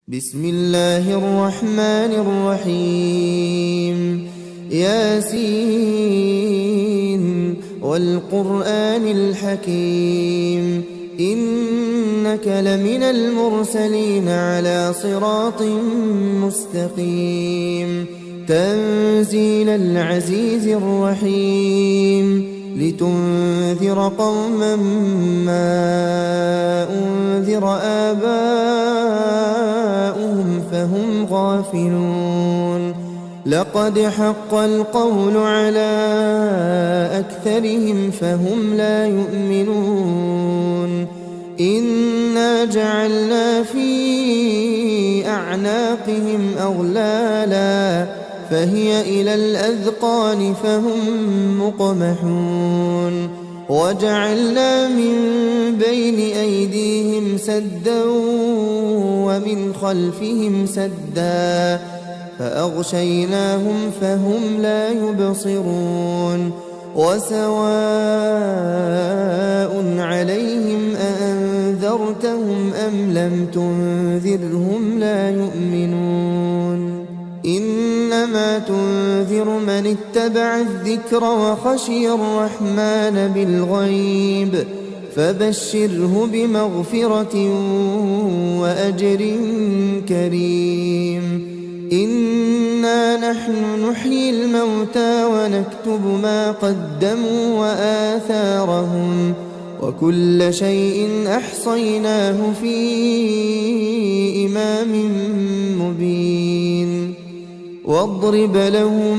بسم الله الرحمن الرحيم ياسين والقرآن الحكيم إنك لمن المرسلين على صراط مستقيم تنزيل العزيز الرحيم لتنذر قوما ما أنذر آباؤهم فهم غافلون لقد حق القول على أكثرهم فهم لا يؤمنون إنا جعلنا في أعناقهم أغلالا فهي إلى الأذقان فهم مقمحون وجعلنا من بين أيديهم سدا ومن خلفهم سدا فأغشيناهم فهم لا يبصرون وسواء عليهم أأنذرتهم أم لم تنذرهم لا يؤمنون إنما تنذر من اتبع الذكر وخشي الرحمن بالغيب فبشره بمغفرة وأجر كريم إنا نحن نحيي الموتى ونكتب ما قدموا وآثارهم وكل شيء أحصيناه في إمام مبين واضرب لهم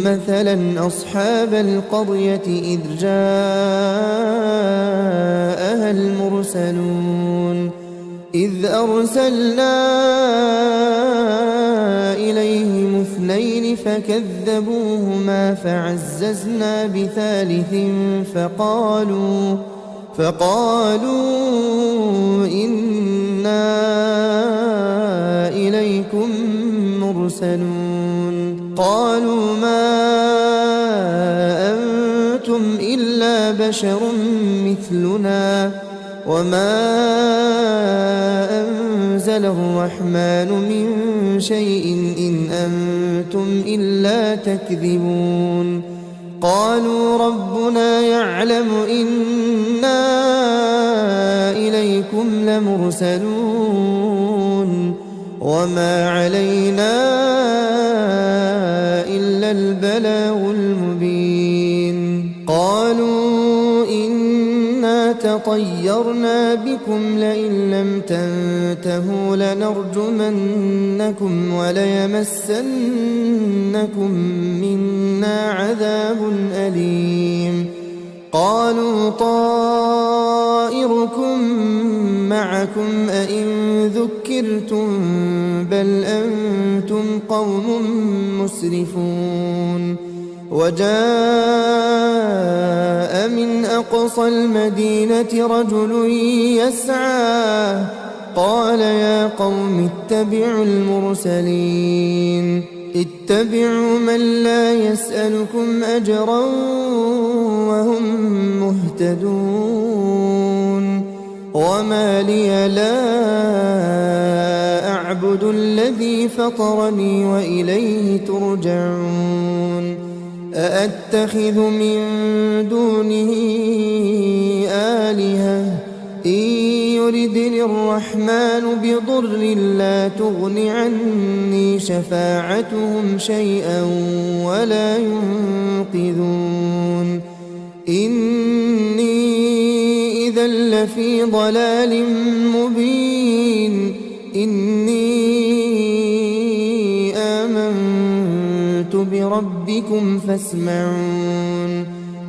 مثلا أصحاب القرية إذ جاءها المرسلون إذ أرسلنا إليهم اثنين فكذبوهما فعززنا بثالث فقالوا إنا إليكم مرسلون قالوا ما أنتم إلا بشر مثلنا وما أنزل الرحمن من شيء إن أنتم إلا تكذبون قالوا ربنا يعلم إنا إليكم لمرسلون وما علينا إلا البلاغ المبين قالوا إنا تطيرنا بكم لئن لم تنتهوا لنرجمنكم وليمسنكم منا عذاب أليم قالوا طائركم معكم أئن ذكرتم بل أنتم قوم مسرفون وجاء من أقصى المدينة رجل يسعى قال يا قوم اتبعوا المرسلين اتبعوا من لا يسألكم أجرا وهم مهتدون وما لي لا أعبد الذي فطرني وإليه ترجعون أأتخذ من دونه آلهة إن يردني الرحمن بضر لا تغن عني شفاعتهم شيئا ولا ينقذون إني إذا لفي ضلال مبين إني آمنت بربكم فاسمعون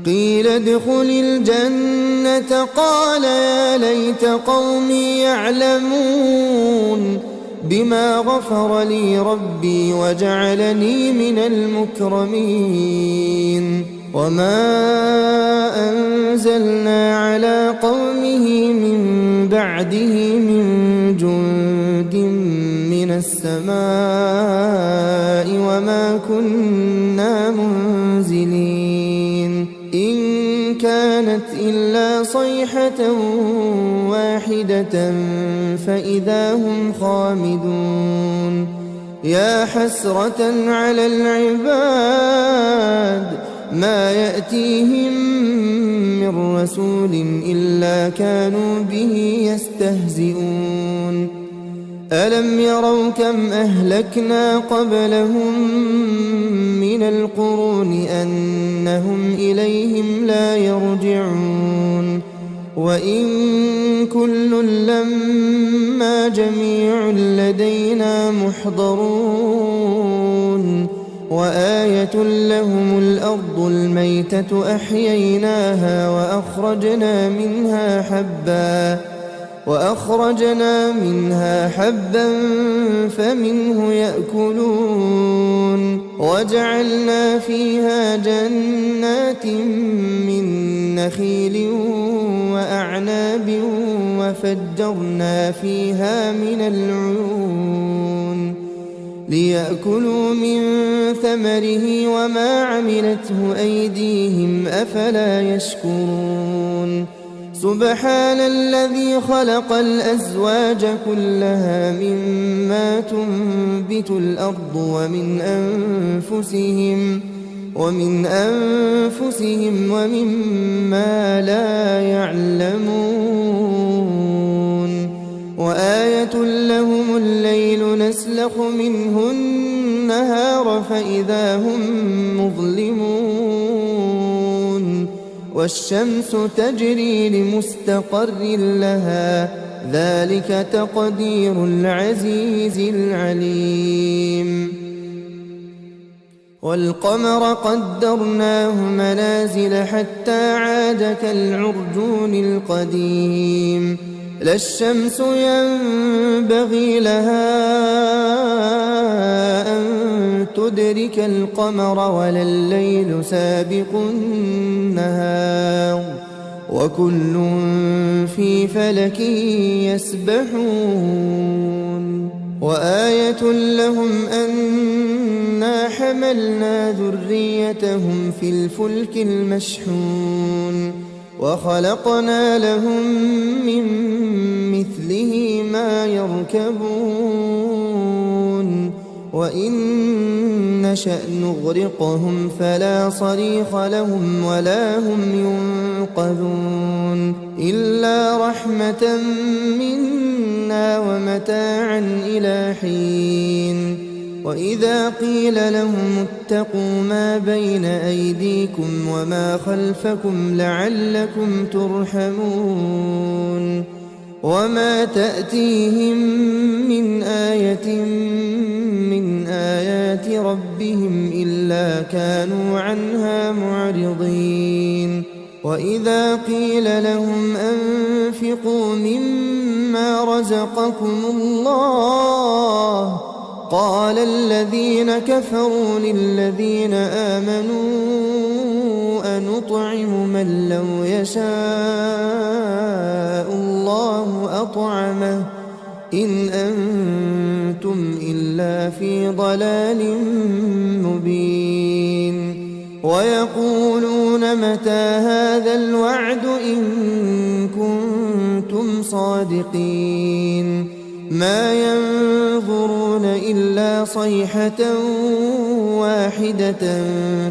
قيل ادخل الجنة قال يا ليت قومي يعلمون بما غفر لي ربي وجعلني من المكرمين وما أنزلنا على قومه من بعده من جند من السماء وما كنا منزلين إن كان كانت إلا صيحة واحدة فإذا هم خامدون يا حسرة على العباد ما يأتيهم من رسول إلا كانوا به يستهزئون ألم يروا كم أهلكنا قبلهم من القرون أنهم إليهم لا يرجعون وإن كل لما جميع لدينا محضرون وآية لهم الأرض الميتة أحييناها وأخرجنا منها حبا فمنه يأكلون وجعلنا فيها جنات من نخيل وأعناب وفجرنا فيها من العيون ليأكلوا من ثمره وما عملته أيديهم أفلا يشكرون سبحان الذي خلق الأزواج كلها مما تنبت الأرض ومن أنفسهم ومما لا يعلمون وآية لهم الليل نسلخ منه النهار فإذا هم مظلمون والشمس تجري لمستقر لها ذلك تقدير العزيز العليم والقمر قدرناه منازل حتى عاد كالعرجون القديم لا الشمس ينبغي لها أن تدرك القمر ولا الليل سابق النهار وكل في فلك يسبحون وآية لهم أنا حملنا ذريتهم في الفلك المشحون وخلقنا لهم من مثله ما يركبون وإن نشأ نغرقهم فلا صريخ لهم ولا هم ينقذون إلا رحمة منا ومتاعا إلى حين وإذا قيل لهم اتقوا ما بين أيديكم وما خلفكم لعلكم ترحمون وما تأتيهم من آية من آيات ربهم إلا كانوا عنها معرضين وإذا قيل لهم أنفقوا مما رزقكم الله قال الذين كفروا للذين آمنوا أنطعم من لو يشاء الله أطعمه إن أنتم إلا في ضلال مبين ويقولون متى هذا الوعد إن كنتم صادقين ما ينظرون إلا صيحة واحدة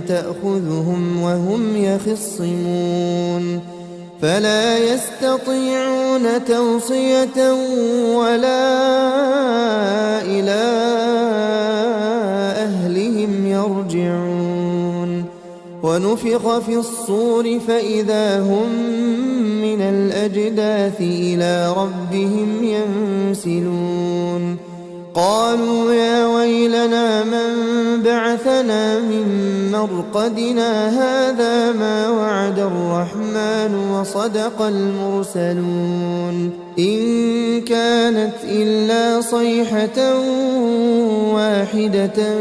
تأخذهم وهم يخصمون فلا يستطيعون توصية ولا إلى أهلهم يرجعون ونفخ في الصور فإذا هم من الأجداث إلى ربهم ينسلون قالوا يا ويلنا من بعثنا من مرقدنا هذا ما وعد الرحمن وصدق المرسلون إن كانت إلا صيحة واحدة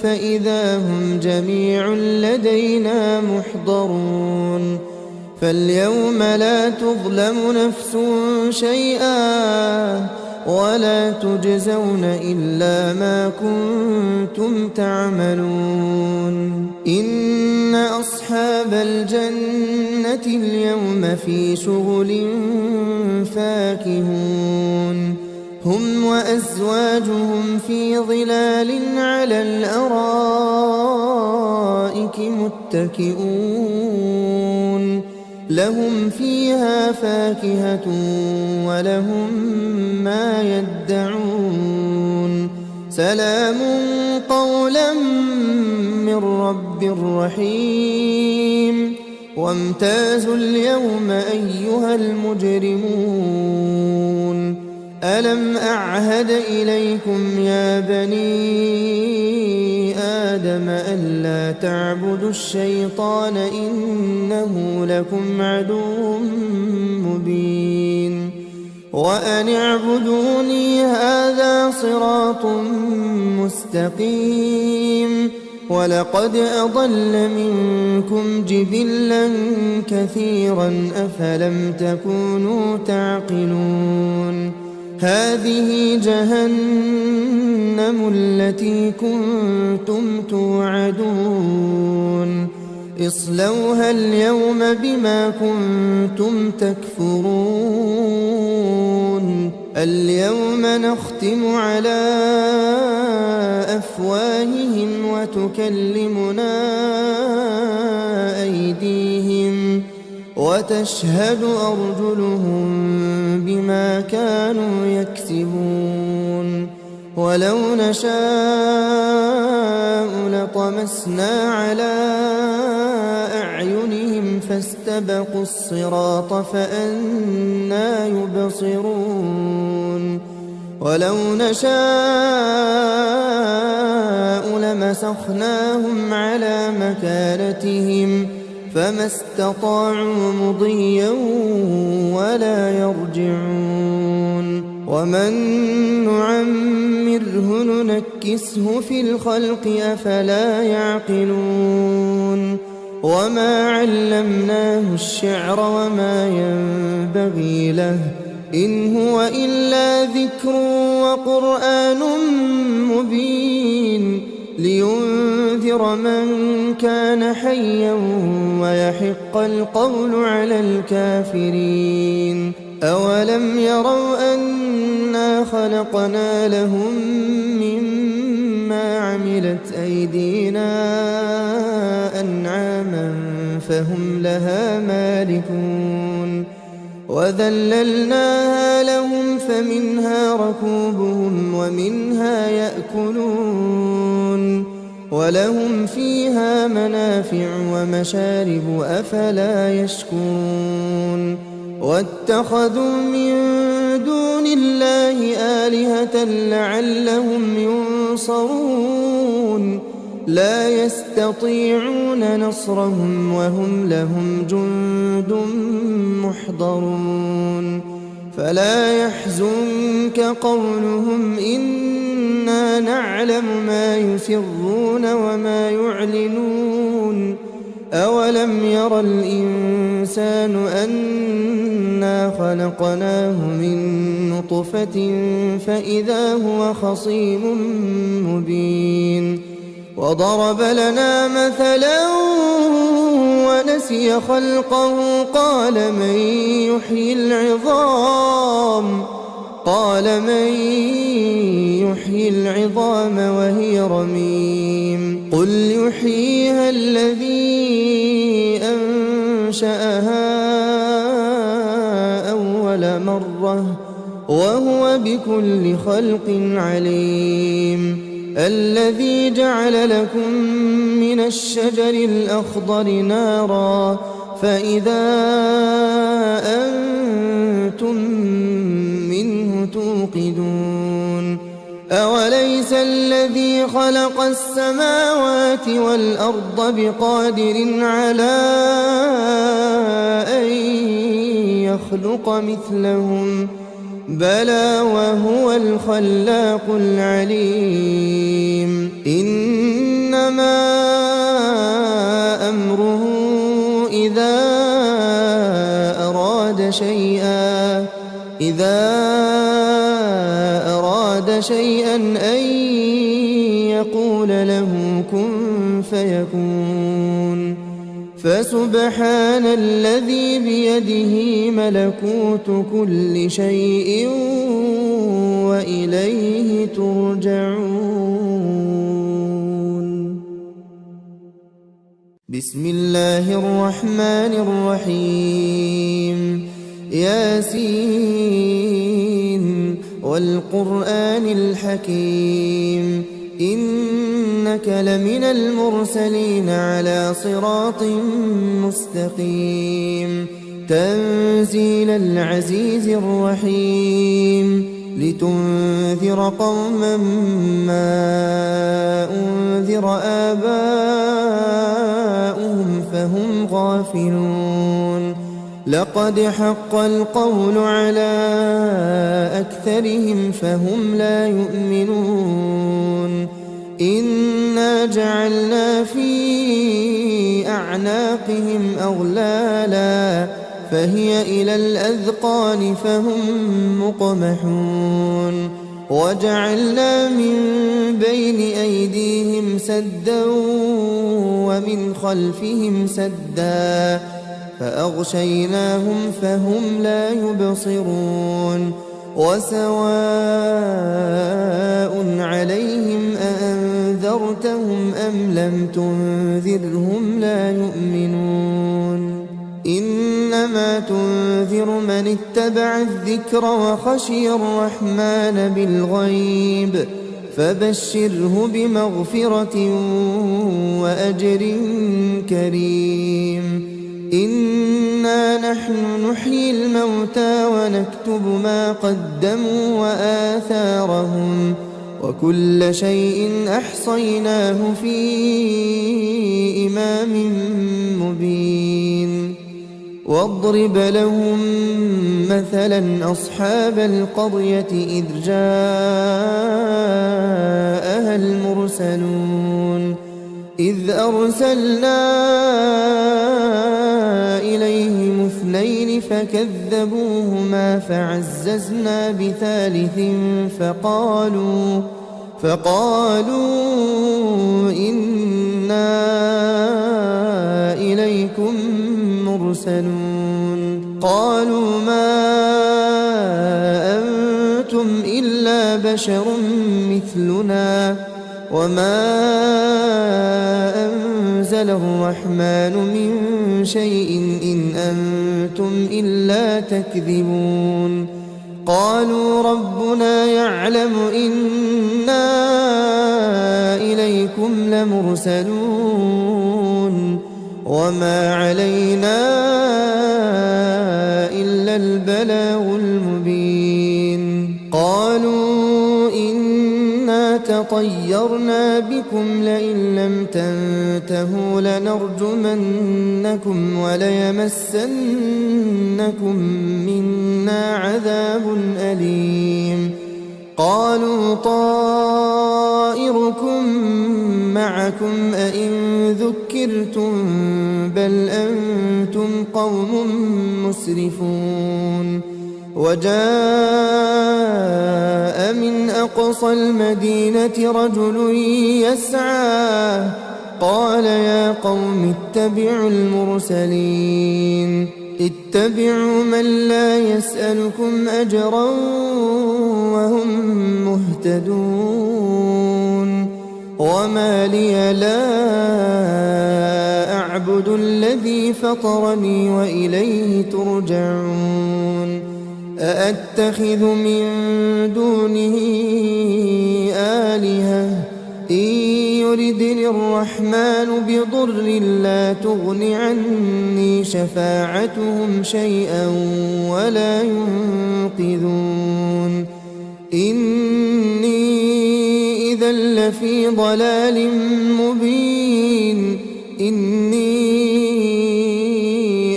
فإذا هم جميع لدينا محضرون فاليوم لا تظلم نفس شيئا ولا تجزون إلا ما كنتم تعملون إن أصحاب الجنة الجنة اليوم في شغل فاكهون هم وأزواجهم في ظلال على الأرائك متكئون لهم فيها فاكهة ولهم ما يدعون سلام قولا من رب رحيم وامتازوا اليوم أيها المجرمون ألم أعهد إليكم يا بني آدم ألا تعبدوا الشيطان إنه لكم عدو مبين وأن اعبدوني هذا صراط مستقيم ولقد أضل منكم جبلا كثيرا أفلم تكونوا تعقلون هذه جهنم التي كنتم توعدون اصلوها اليوم بما كنتم تكفرون اليوم نختم على أفواههم وتكلمنا أيديهم وتشهد أرجلهم بما كانوا يكسبون ولو نشاء لطمسنا على أعينهم فاستبقوا الصراط فأنى يبصرون ولو نشاء لمسخناهم على مكانتهم فما استطاعوا مضيا ولا يرجعون ومن نعمره ننكسه في الخلق أفلا يعقلون وما علمناه الشعر وما ينبغي له إن هو إلا ذكر وقرآن مبين لينذر من كان حيا ويحق القول على الكافرين أولم يروا أنا خلقنا لهم مما عملت أيدينا أنعاما فهم لها مالكون وذللناها لهم فمنها ركوبهم ومنها يأكلون ولهم فيها منافع ومشارب أفلا يشكرون واتخذوا من دون الله آلهة لعلهم ينصرون لا يستطيعون نصرهم وهم لهم جند محضرون فلا يحزنك قولهم إنا نعلم ما يسرون وما يعلنون أولم ير الإنسان أنا خلقناه من نطفة فإذا هو خصيم مبين وضرب لنا مثلا ونسي خلقه قال من يحيي العظام وهي رميم قل يحييها الذي أنشأها أول مرة وهو بكل خلق عليم الذي جعل لكم من الشجر الأخضر نارا فإذا أنتم منه توقدون أوليس الذي خلق السماوات والأرض بقادر على أن يخلق مثلهم بلى وهو الخلاق العليم إنما أمره إذا أراد شيئا أن يقول له كن فيكون فسبحان الذي بيده ملكوت كل شيء وإليه ترجعون. بسم الله الرحمن الرحيم. ياسين والقرآن الحكيم إنك لمن المرسلين على صراط مستقيم. تنزيل العزيز الرحيم لتنذر قوما ما أنذر آباؤهم فهم غافلون. لقد حق القول على أكثرهم فهم لا يؤمنون. إنا جعلنا في أعناقهم أغلالا فهي إلى الأذقان فهم مقمحون. وجعلنا من بين أيديهم سدا ومن خلفهم سدا فأغشيناهم فهم لا يبصرون. وسواء عليهم أأنذرتهم أم لم تنذرهم لا يؤمنون. إنما تنذر من اتبع الذكر وخشي الرحمن بالغيب فبشره بمغفرة وأجر كريم. إنا نحن نحيي الموتى ونكتب ما قدموا وآثارهم وكل شيء أحصيناه في إمام مبين. واضرب لهم مثلا أصحاب القرية إذ جاءها المرسلون. إذ أرسلنا إليهم اثنين فكذبوهما فعززنا بثالث فقالوا إنا إليكم مرسلون. قالوا ما أنتم إلا بشر مثلنا وما أنزل الرحمن من شيء إن أنتم إلا تكذبون. قالوا ربنا يعلم إنا إليكم لمرسلون وما علينا إلا البلاغ المبين. قالوا إنا تطيرنا بكم لئن لم تنتهوا لنرجمنكم وليمسنكم منا عذاب أليم. قالوا طائركم معكم أئن ذكرتم بل أنتم قوم مسرفون. وجاء من أقصى المدينة رجل يسعى قال يا قوم اتبعوا المرسلين اتبعوا من لا يسألكم أجرا وهم مهتدون. وما لي لا أعبد الذي فطرني وإليه ترجعون. أأتخذ من دونه آلهة إن يردني الرحمن بضر لا تغن عني شفاعتهم شيئا ولا ينقذون. إني إذا لفي ضلال مبين. إني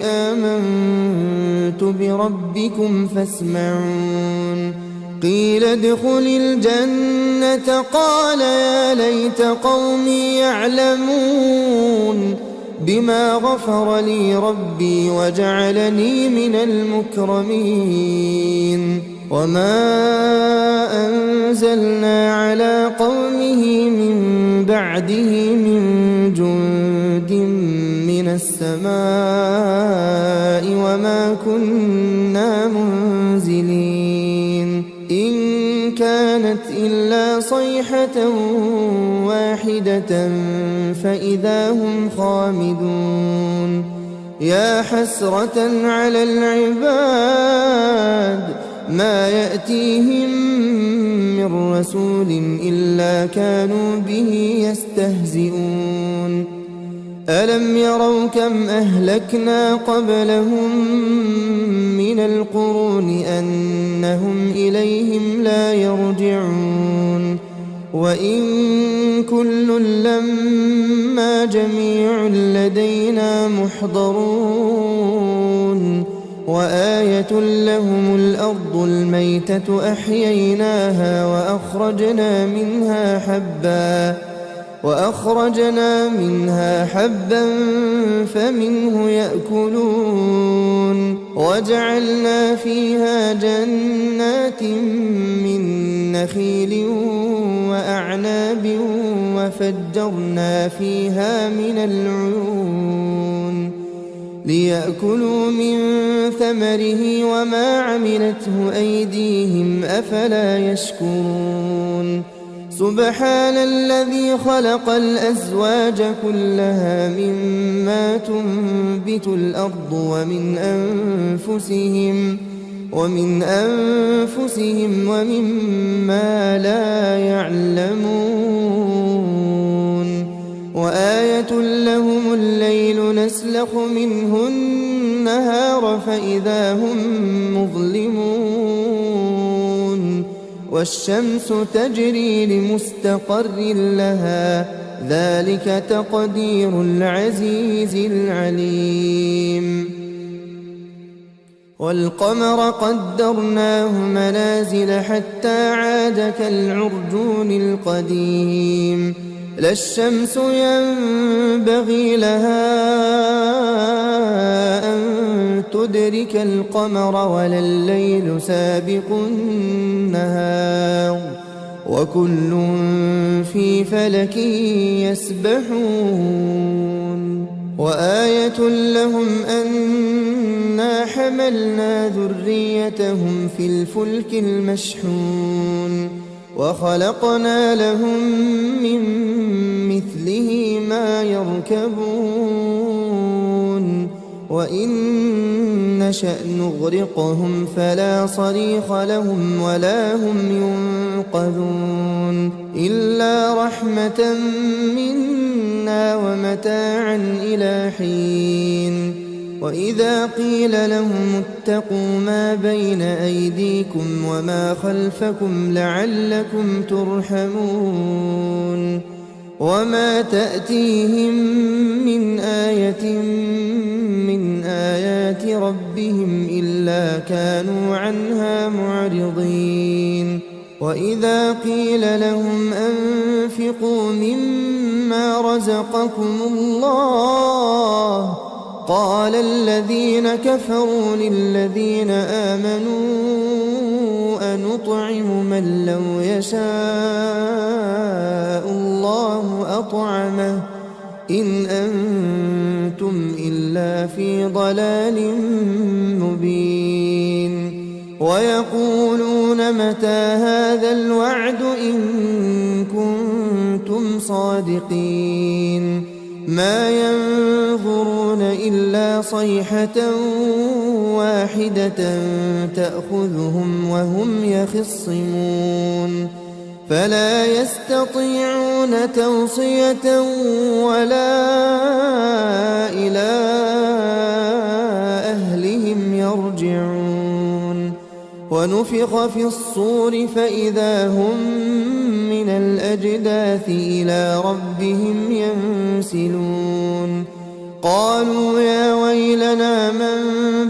آمنت بربكم فاسمعون. قيل ادخل الجنة قال يا ليت قومي يعلمون بما غفر لي ربي وجعلني من المكرمين. وما أنزلنا على قومه من بعده من جند من السماء وما كنا منزلين إن كانت إلا صيحة واحدة فإذا هم خامدون يا حسرة على العباد ما يأتيهم من رسول إلا كانوا به يستهزئون ألم يروا كم أهلكنا قبلهم من القرون أنهم إليهم لا يرجعون وإن كل لما جميع لدينا محضرون وآية لهم الأرض الميتة أحييناها وأخرجنا منها حبا فمنه يأكلون وجعلنا فيها جنات من نخيل وأعناب وفجرنا فيها من العيون ليأكلوا من ثمره وما عملته أيديهم أفلا يشكرون سبحان الذي خلق الأزواج كلها مما تنبت الأرض ومن أنفسهم ومما لا يعلمون وآية لهم الليل نسلخ منه النهار فإذا هم مظلمون والشمس تجري لمستقر لها ذلك تقدير العزيز العليم والقمر قدرناه منازل حتى عاد كالعرجون القديم لا الشمس ينبغي لها أن تدرك القمر ولا الليل سابق النهار وكل في فلك يسبحون وآية لهم أنا حملنا ذريتهم في الفلك المشحون وخلقنا لهم من مثله ما يركبون وإن نشأ نغرقهم فلا صريخ لهم ولا هم ينقذون إلا رحمة منا ومتاعا إلى حين وإذا قيل لهم اتقوا ما بين أيديكم وما خلفكم لعلكم ترحمون وما تأتيهم من آية من آيات ربهم إلا كانوا عنها معرضين وإذا قيل لهم أنفقوا مما رزقكم الله قال الذين كفروا للذين آمنوا أنطعم من لو يشاء الله أطعمه إن أنتم إلا في ضلال مبين ويقولون متى هذا الوعد إن كنتم صادقين ما ينظرون إلا صيحة واحدة تأخذهم وهم يخصمون فلا يستطيعون توصية ولا إلى أهلهم يرجعون ونفخ في الصور فإذا هم من الأجداث إلى ربهم ينسلون قالوا يا ويلنا من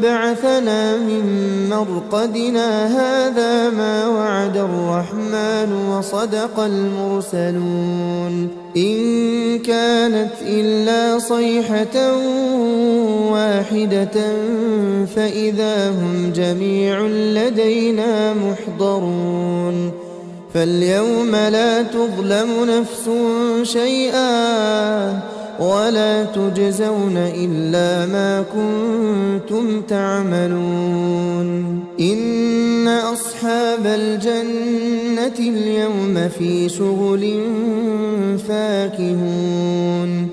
بعثنا من مرقدنا هذا ما وعد الرحمن وصدق المرسلون إن كانت إلا صيحة واحدة فإذا هم جميع لدينا محضرون فاليوم لا تظلم نفس شيئا ولا تجزون إلا ما كنتم تعملون إن أصحاب الجنة اليوم في شغل فاكهون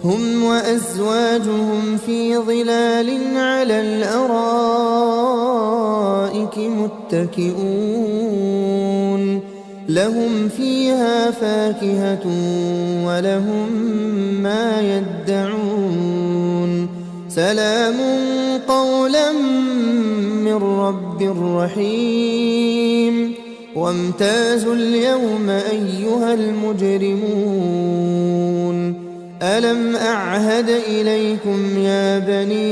هم وأزواجهم في ظلال على الأرائك متكئون لهم فيها فاكهة ولهم ما يدعون سلام قولا من رب رحيم وامتازوا اليوم أيها المجرمون ألم أعهد إليكم يا بني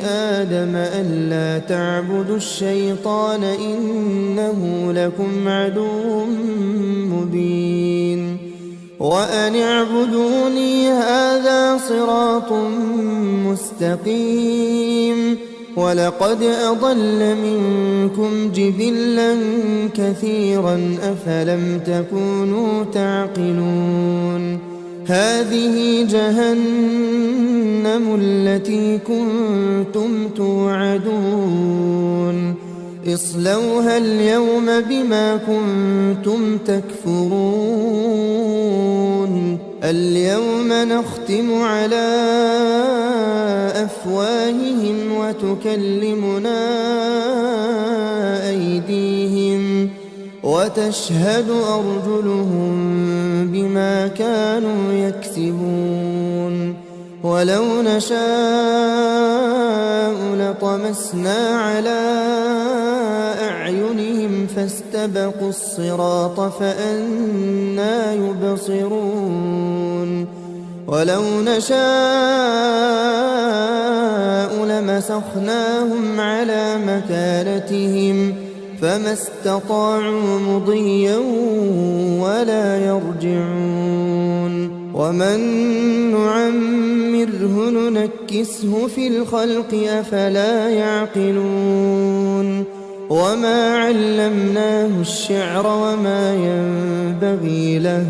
آدم ألا تعبدوا الشيطان إنه لكم عدو مبين وأن اعبدوني هذا صراط مستقيم ولقد أضل منكم جبلا كثيرا أفلم تكونوا تعقلون هذه جهنم التي كنتم توعدون اصلوها اليوم بما كنتم تكفرون اليوم نختم على أفواههم وتكلمنا أيديهم وتشهد أرجلهم بما كانوا يكسبون ولو نشاء لطمسنا على أعينهم فاستبقوا الصراط فأنى يبصرون ولو نشاء لمسخناهم على مكانتهم فما استطاعوا مضيا ولا يرجعون ومن نعمره ننكسه في الخلق أفلا يعقلون وما علمناه الشعر وما ينبغي له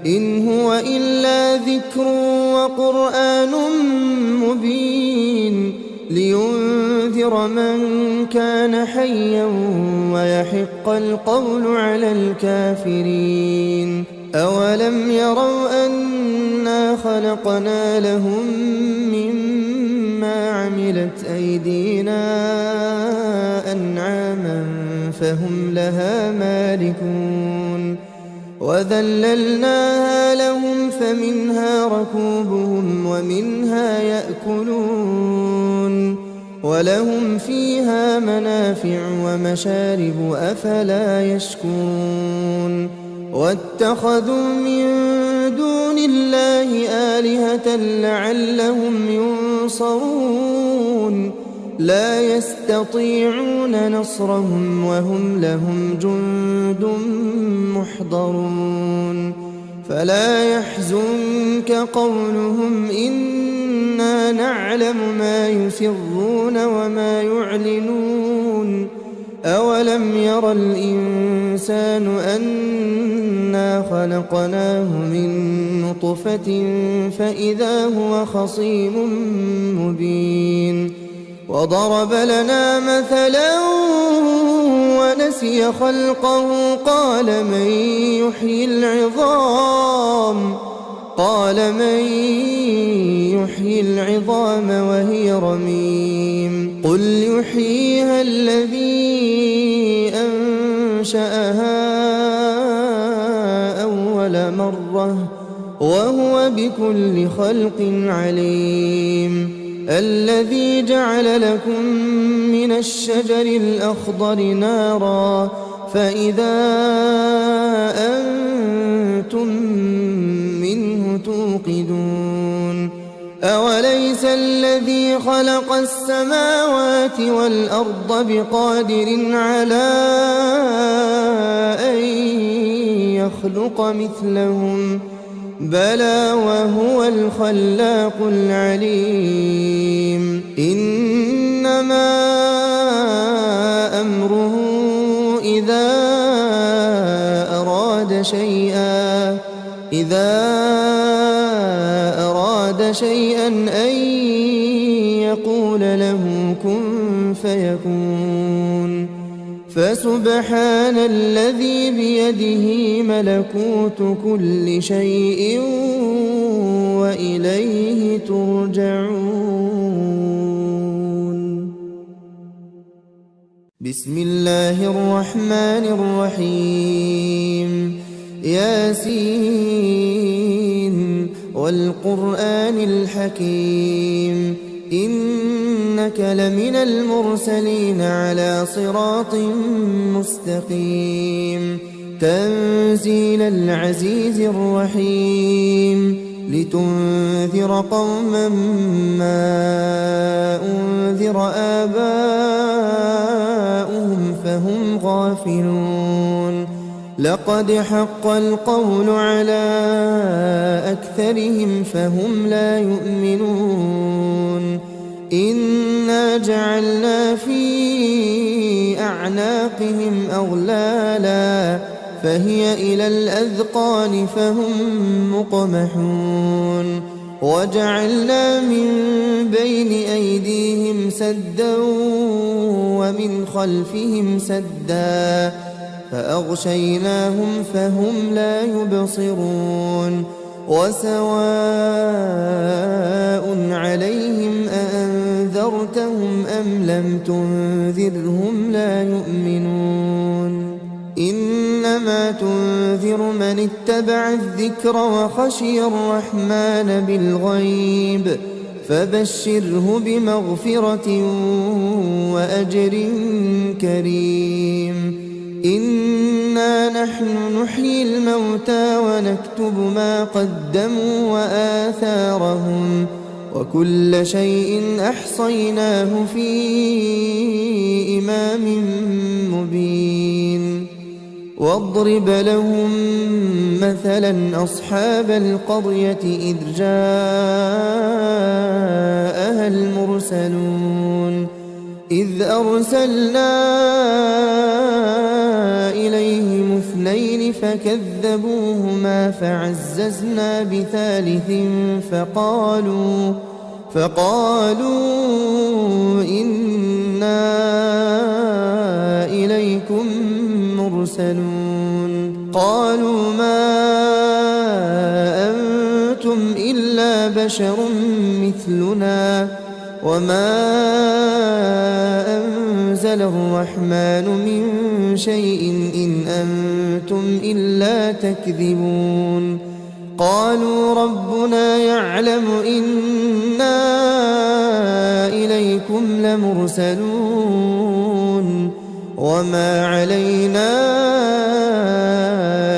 إن هو إلا ذكر وقرآن مبين لينذر من كان حيا ويحق القول على الكافرين أولم يروا أنا خلقنا لهم مما عملت أيدينا أنعاما فهم لها مالكون وذللناها لهم فمنها ركوبهم ومنها يأكلون ولهم فيها منافع ومشارب أفلا يشكرون واتخذوا من دون الله آلهة لعلهم ينصرون لا يستطيعون نصرهم وهم لهم جند محضرون فلا يحزنك قولهم إنا نعلم ما يسرون وما يعلنون أولم ير الإنسان أنا خلقناه من نطفة فإذا هو خصيم مبين وضرب لنا مثلا ونسي خلقه قال من يحيي العظام وهي رميم قل يحييها الذي أنشأها أول مرة وهو بكل خلق عليم الذي جعل لكم من الشجر الأخضر نارا فإذا أنتم منه توقدون أوليس الذي خلق السماوات والأرض بقادر على أن يخلق مثلهم بلى وهو الخلاق العليم إنما أمره إذا أراد شيئا إذا أراد شيئا أن يقول له كن فيكون فسبحان الذي بيده ملكوت كل شيء وإليه ترجعون. بسم الله الرحمن الرحيم. ياسين والقرآن الحكيم إنك لمن المرسلين على صراط مستقيم تنزيل العزيز الرحيم لتنذر قوما ما أنذر آباؤهم فهم غافلون لقد حق القول على أكثرهم فهم لا يؤمنون إنا جعلنا في أعناقهم أغلالا فهي إلى الأذقان فهم مقمحون وجعلنا من بين أيديهم سدا ومن خلفهم سدا فأغشيناهم فهم لا يبصرون وسواء عليهم أأنذرتهم أم لم تنذرهم لا يؤمنون إنما تنذر من اتبع الذكر وخشي الرحمن بالغيب فبشره بمغفرة وأجر كريم إنا نحن نحيي الموتى ونكتب ما قدموا وآثارهم وكل شيء أحصيناه في إمام مبين واضرب لهم مثلا أصحاب القرية إذ جاءها المرسلون إذ أرسلنا إليهم اثنين فكذبوهما فعززنا بثالث فقالوا إنا إليكم مرسلون قالوا ما أنتم إلا بشر مثلنا وما أنزل الرحمن من شيء إن أنتم إلا تكذبون قالوا ربنا يعلم إنا إليكم لمرسلون وما علينا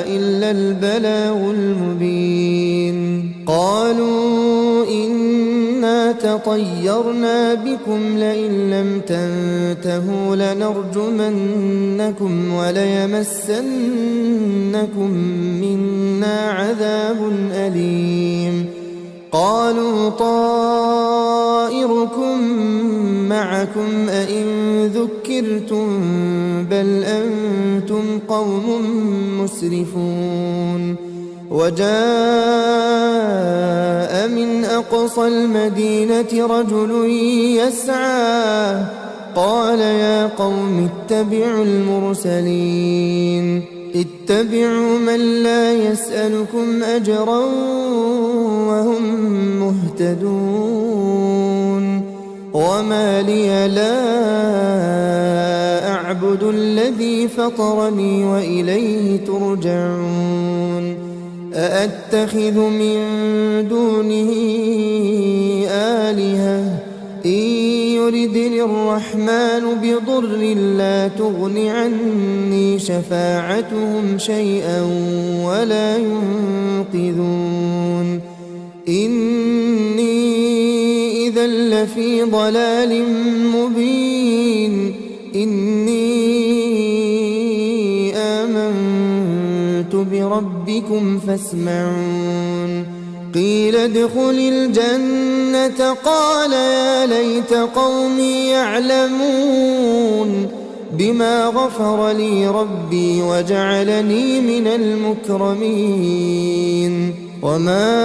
إلا البلاغ المبين قالوا إنا تطيرنا بكم لئن لم تنتهوا لنرجمنكم وليمسنكم منا عذاب أليم قالوا طائركم معكم أئن ذكرتم بل أنتم قوم مسرفون وجاء من أقصى المدينة رجل يسعى قال يا قوم اتبعوا المرسلين اتبعوا من لا يسألكم أجرا وهم مهتدون وما لي لا أعبد الذي فطرني وإليه ترجعون أأتخذ من دونه آلهة إن يردني الرحمن بضر لا تغن عني شفاعتهم شيئا ولا ينقذون إني إذا لفي ضلال مبين إني آمنت بربكم فاسمعون قيل ادخل الجنة قال يا ليت قومي يعلمون بما غفر لي ربي وجعلني من المكرمين وما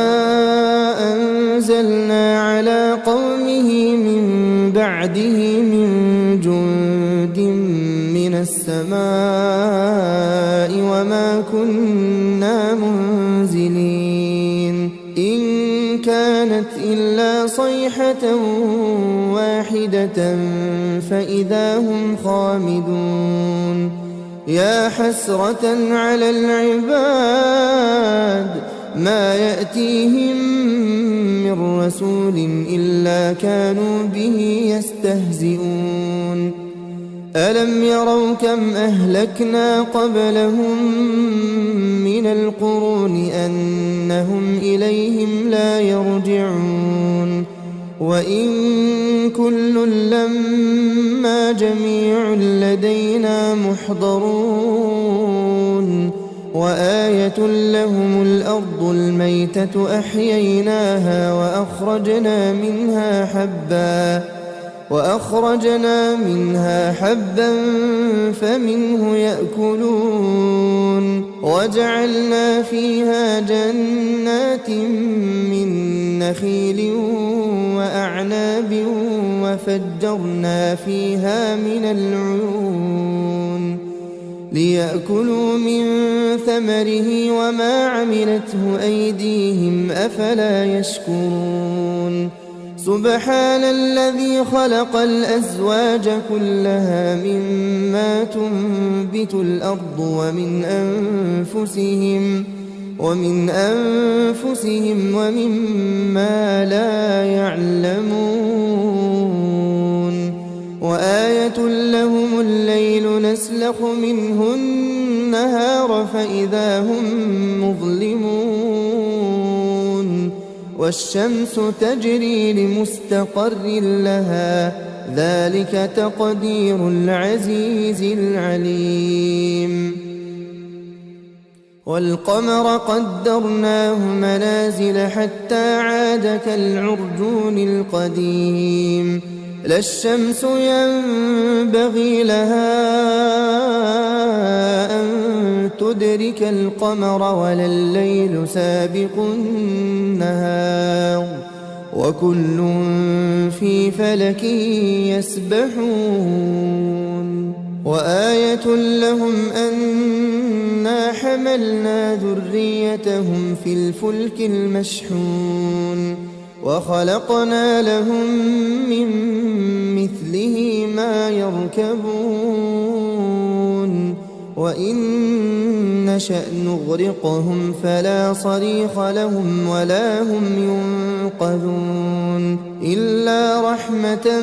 أنزلنا على قومه من بعده من جند من السماء وما كنا منزلين إن كانت إلا صيحة واحدة فإذا هم خامدون يا حسرة على العباد ما يأتيهم من رسول إلا كانوا به يستهزئون ألم يروا كم أهلكنا قبلهم من القرون أنهم إليهم لا يرجعون وإن كل لما جميع لدينا محضرون وآية لهم الأرض الميتة أحييناها وأخرجنا منها حبا فمنه يأكلون وجعلنا فيها جنات من نخيل وأعناب وفجرنا فيها من العيون ليأكلوا من ثمره وما عملته أيديهم أفلا يشكرون سبحان الذي خلق الأزواج كلها مما تنبت الأرض ومن أنفسهم ومما لا يعلمون وآية لهم الليل نسلخ منه النهار فإذا هم مظلمون والشمس تجري لمستقر لها ذلك تقدير العزيز العليم والقمر قدرناه منازل حتى عاد كالعرجون القديم لا الشمس ينبغي لها أن تدرك القمر ولا الليل سابق النهار وكل في فلك يسبحون وآية لهم أنا حملنا ذريتهم في الفلك المشحون وخلقنا لهم من مثله ما يركبون وإن نشأ نغرقهم فلا صريخ لهم ولا هم ينقذون إلا رحمة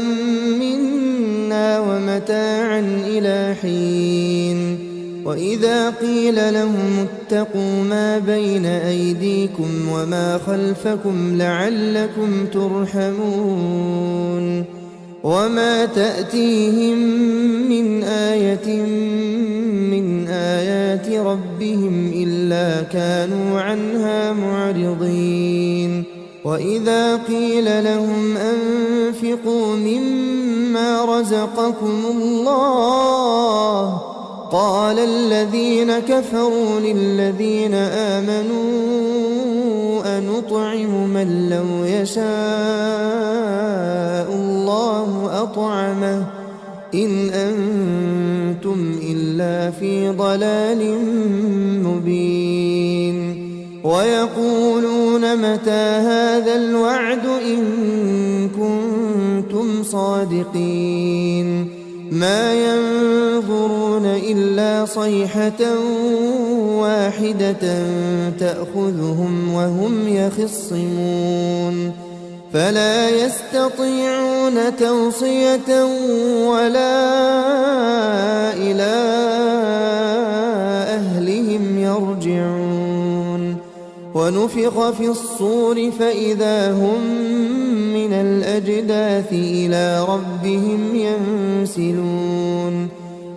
منا ومتاعا إلى حين وإذا قيل لهم اتقوا ما بين أيديكم وما خلفكم لعلكم ترحمون وما تأتيهم من آية من آيات ربهم إلا كانوا عنها معرضين وإذا قيل لهم أنفقوا مما رزقكم الله قال الذين كفروا للذين آمنوا أنطعم من لو يشاء الله أطعمه إن أنتم إلا في ضلال مبين ويقولون متى هذا الوعد إن كنتم صادقين ما ينظرون إلا صيحة واحدة تأخذهم وهم يخصمون فلا يستطيعون توصية ولا إلى أهلهم يرجعون ونفخ في الصور فإذا هم من الأجداث إلى ربهم ينسلون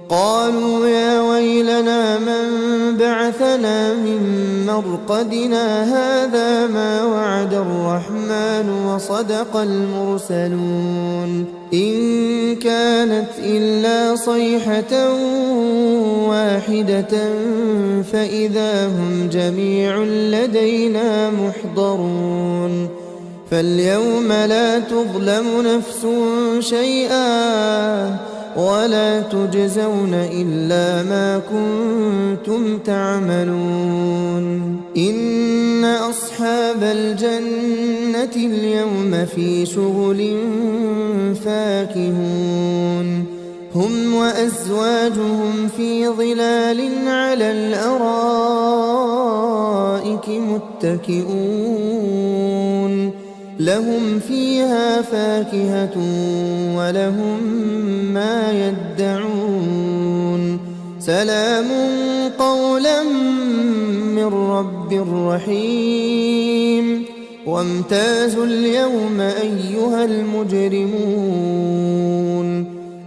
قالوا يا ويلنا من بعثنا من مرقدنا هذا ما وعد الرحمن وصدق المرسلون إن كانت إلا صيحة واحدة فإذا هم جميع لدينا محضرون فاليوم لا تظلم نفس شيئا ولا تجزون إلا ما كنتم تعملون إن أصحاب الجنة اليوم في شغل فاكهون هم وأزواجهم في ظلال على الأرائك متكئون لهم فيها فاكهة ولهم ما يدعون سلام قولا من رب رحيم وامتازوا اليوم أيها المجرمون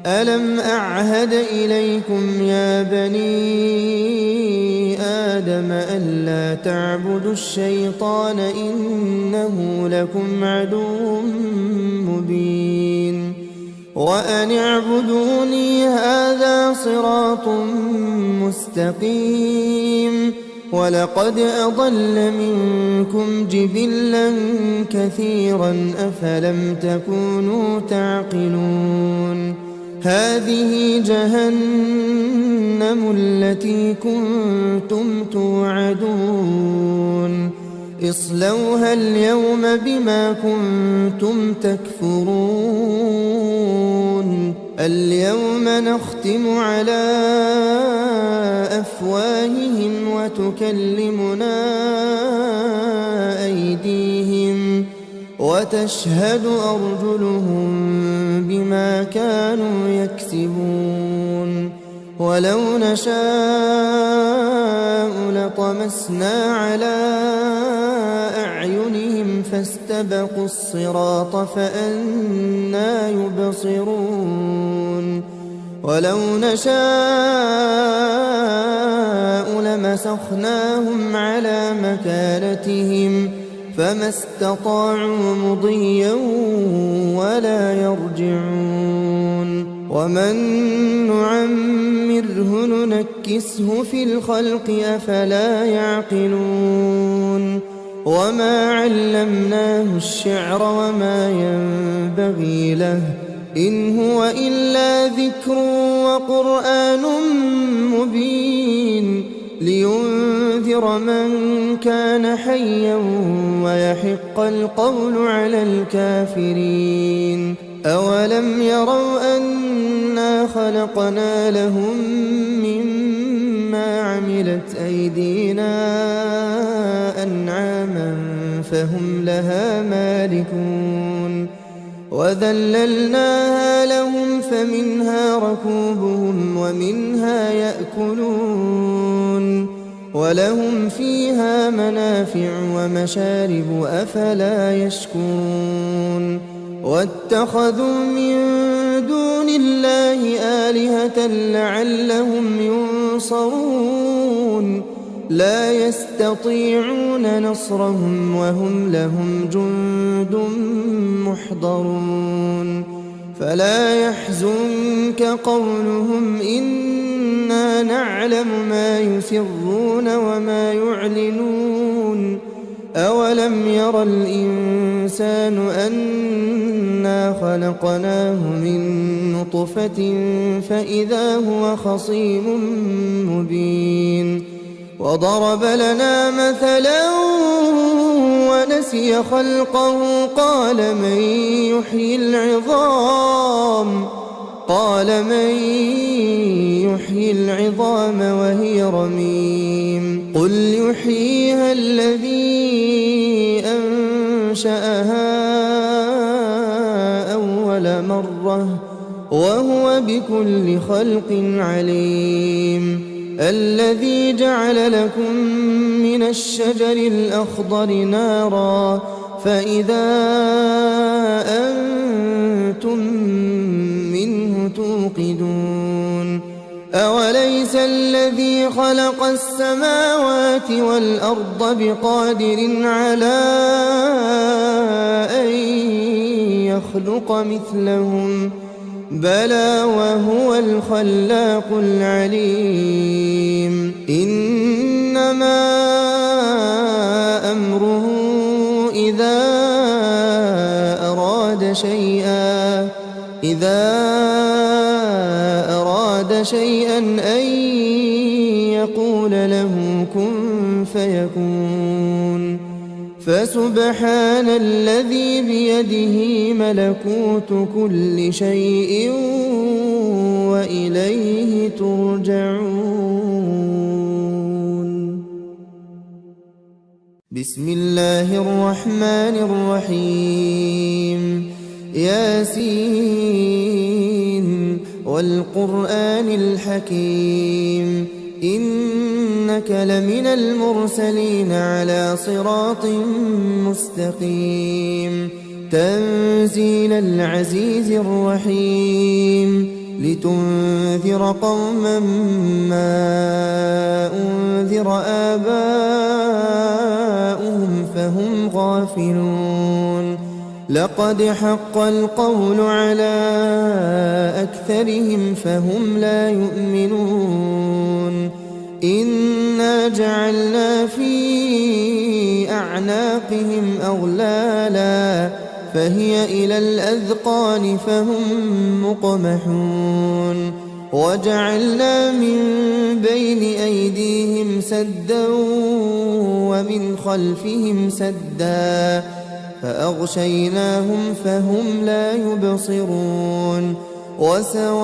ألم أعهد إليكم يا بني آدم ألا تعبدوا الشيطان إنه لكم عدو مبين وأن اعبدوني هذا صراط مستقيم ولقد أضل منكم جبلا كثيرا أفلم تكونوا تعقلون هذه جهنم التي كنتم توعدون اصلوها اليوم بما كنتم تكفرون اليوم نختم على أفواههم وتكلمنا أيديهم وتشهد أرجلهم بما كانوا يكسبون ولو نشاء لطمسنا على أعينهم فاستبقوا الصراط فأنى يبصرون ولو نشاء لمسخناهم على مكانتهم فما استطاعوا مضيا ولا يرجعون ومن نعمره ننكسه في الخلق أفلا يعقلون وما علمناه الشعر وما ينبغي له إن هو إلا ذكر وقرآن مبين لينذر من كان حيا ويحق القول على الكافرين أولم يروا أنا خلقنا لهم مما عملت أيدينا أنعاما فهم لها مالكون وذللناها لهم فمنها ركوبهم ومنها يأكلون ولهم فيها منافع ومشارب أفلا يشكرون واتخذوا من دون الله آلهة لعلهم ينصرون لا يستطيعون نصرهم وهم لهم جند محضرون فلا يحزنك قولهم إنا نعلم ما يسرون وما يعلنون أولم ير الإنسان أنا خلقناه من نطفة فإذا هو خصيم مبين وضرب لنا مثلا ونسي خلقه قال من يحيي العظام وهي رميم قل يحييها الذي أنشأها أول مرة وهو بكل خلق عليم الذي جعل لكم من الشجر الأخضر نارا فإذا أنتم منه توقدون أوليس الذي خلق السماوات والأرض بقادر على أن يخلق مثلهم بلى وهو الخلاق العليم إنما أمره إذا أراد شيئا أن يقول له كن فيكون فسبحان الذي بيده ملكوت كل شيء وإليه ترجعون. بسم الله الرحمن الرحيم ياسين والقرآن الحكيم إنك لمن المرسلين على صراط مستقيم تنزيل العزيز الرحيم لتنذر قوما ما أنذر آباؤهم فهم غافلون لقد حق القول على أكثرهم فهم لا يؤمنون إنا جعلنا في أعناقهم أغلالا فهي إلى الأذقان فهم مقمحون وجعلنا من بين أيديهم سدا ومن خلفهم سدا فأغشيناهم فهم لا يبصرون وسواء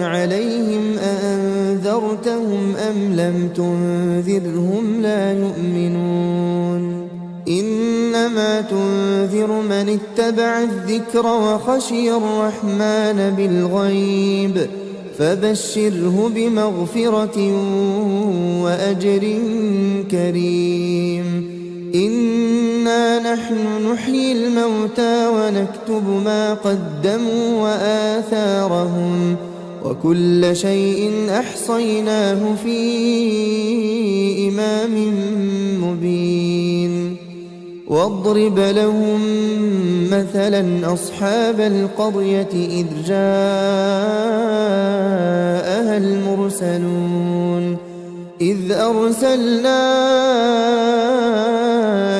عليهم أأنذرتهم أم لم تنذرهم لا يؤمنون إنما تنذر من اتبع الذكر وخشي الرحمن بالغيب فبشره بمغفرة وأجر كريم إنا نحن نحيي الموتى ونكتب ما قدموا وآثارهم وكل شيء أحصيناه في إمام مبين واضرب لهم مثلا أصحاب القرية إذ جاءها المرسلون إذ أرسلنا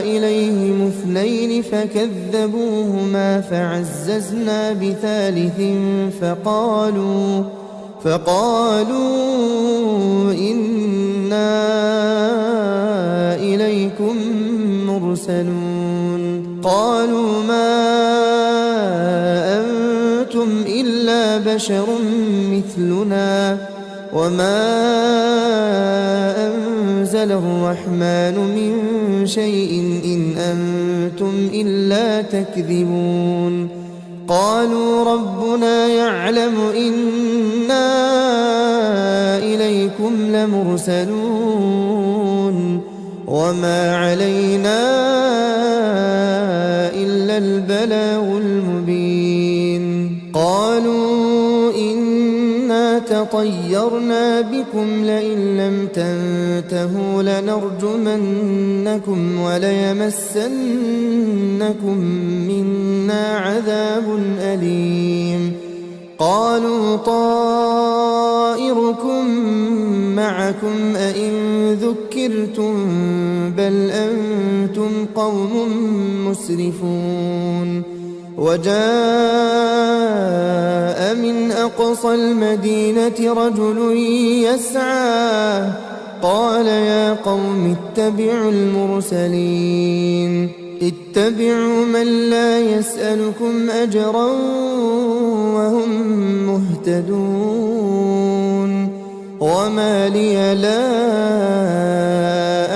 إليهم اثنين فكذبوهما فعززنا بثالث فقالوا إنا إليكم مرسلون قالوا ما أنتم إلا بشر مثلنا وما أنزل الرحمن من شيء إن أنتم إلا تكذبون قالوا ربنا يعلم إنا إليكم لمرسلون وما علينا إلا البلاغ المبين قالوا إنا تطيرنا بكم لئن لم تنتهوا لنرجمنكم وليمسنكم منا عذاب أليم قالوا طائركم معكم أئن ذكرتم بل أنتم قوم مسرفون وجاء من أقصى المدينة رجل يسعى قال يا قوم اتبعوا المرسلين اتبعوا من لا يسألكم أجرا وهم مهتدون وما لي لا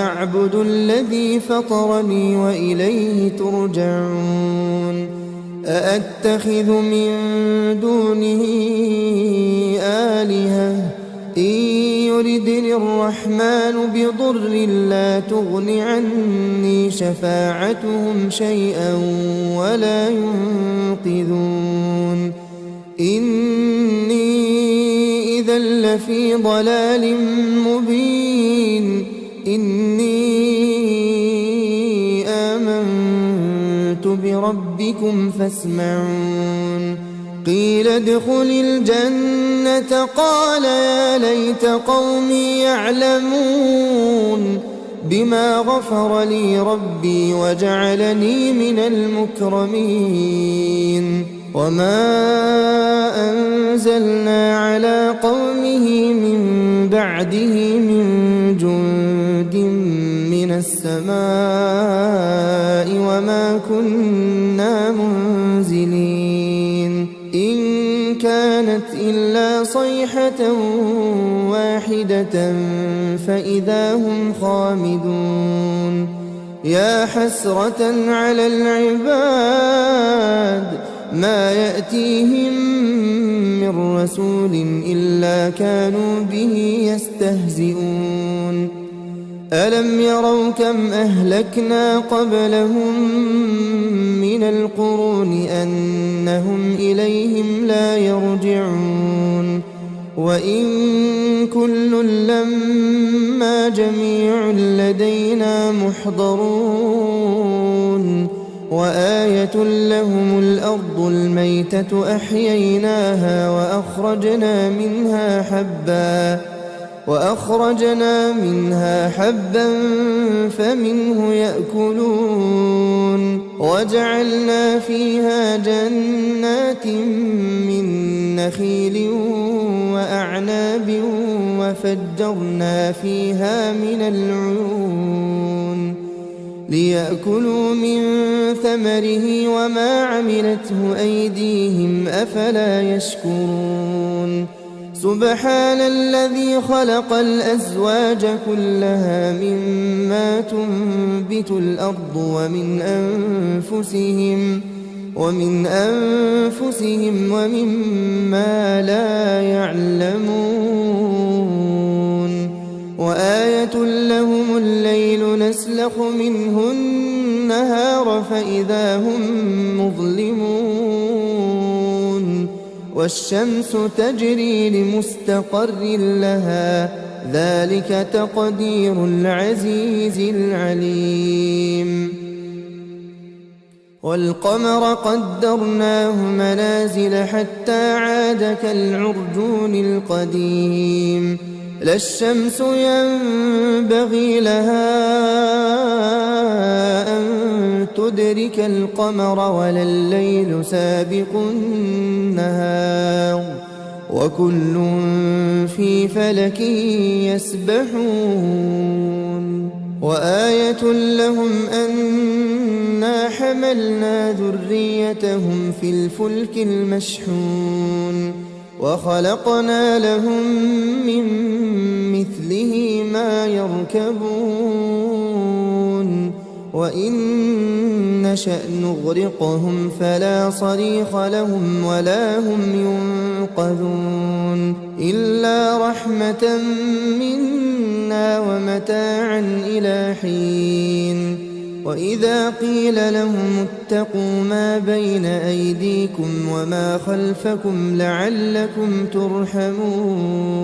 أعبد الذي فطرني وإليه ترجعون أأتخذ من دونه آلهة إن يردني الرحمن بضر لا تغن عني شفاعتهم شيئا ولا ينقذون إني إذا لفي ضلال مبين إني آمنت بربي ربكم فاسمعون قيل ادخل الجنة قال يا ليت قومي يعلمون بما غفر لي ربي وجعلني من المكرمين وما أنزلنا على قومه من بعده من جند من السماء وما كنا منزلين إن كانت إلا صيحة واحدة فإذا هم خامدون يا حسرة على العباد ما يأتيهم من رسول إلا كانوا به يستهزئون ألم يروا كم أهلكنا قبلهم من القرون أنهم إليهم لا يرجعون وإن كل لما جميع لدينا محضرون وآية لهم الأرض الميتة أحييناها وأخرجنا منها حبا فمنه يأكلون وجعلنا فيها جنات من نخيل وأعناب وفجرنا فيها من العيون ليأكلوا من ثمره وما عملته أيديهم أفلا يشكرون سبحان الذي خلق الأزواج كلها مما تنبت الأرض ومن أنفسهم ومما لا يعلمون وآية لهم الليل نسلخ منه النهار فإذا هم مظلمون والشمس تجري لمستقر لها ذلك تقدير العزيز العليم والقمر قدرناه منازل حتى عاد كالعرجون القديم لا الشمس ينبغي لها أن تدرك القمر ولا الليل سابق النهار وكل في فلك يسبحون وآية لهم أنا حملنا ذريتهم في الفلك المشحون وخلقنا لهم من مثله ما يركبون وإن نشأ نغرقهم فلا صريخ لهم ولا هم ينقذون إلا رحمة منا ومتاعا إلى حين وإذا قيل لهم اتقوا ما بين أيديكم وما خلفكم لعلكم ترحمون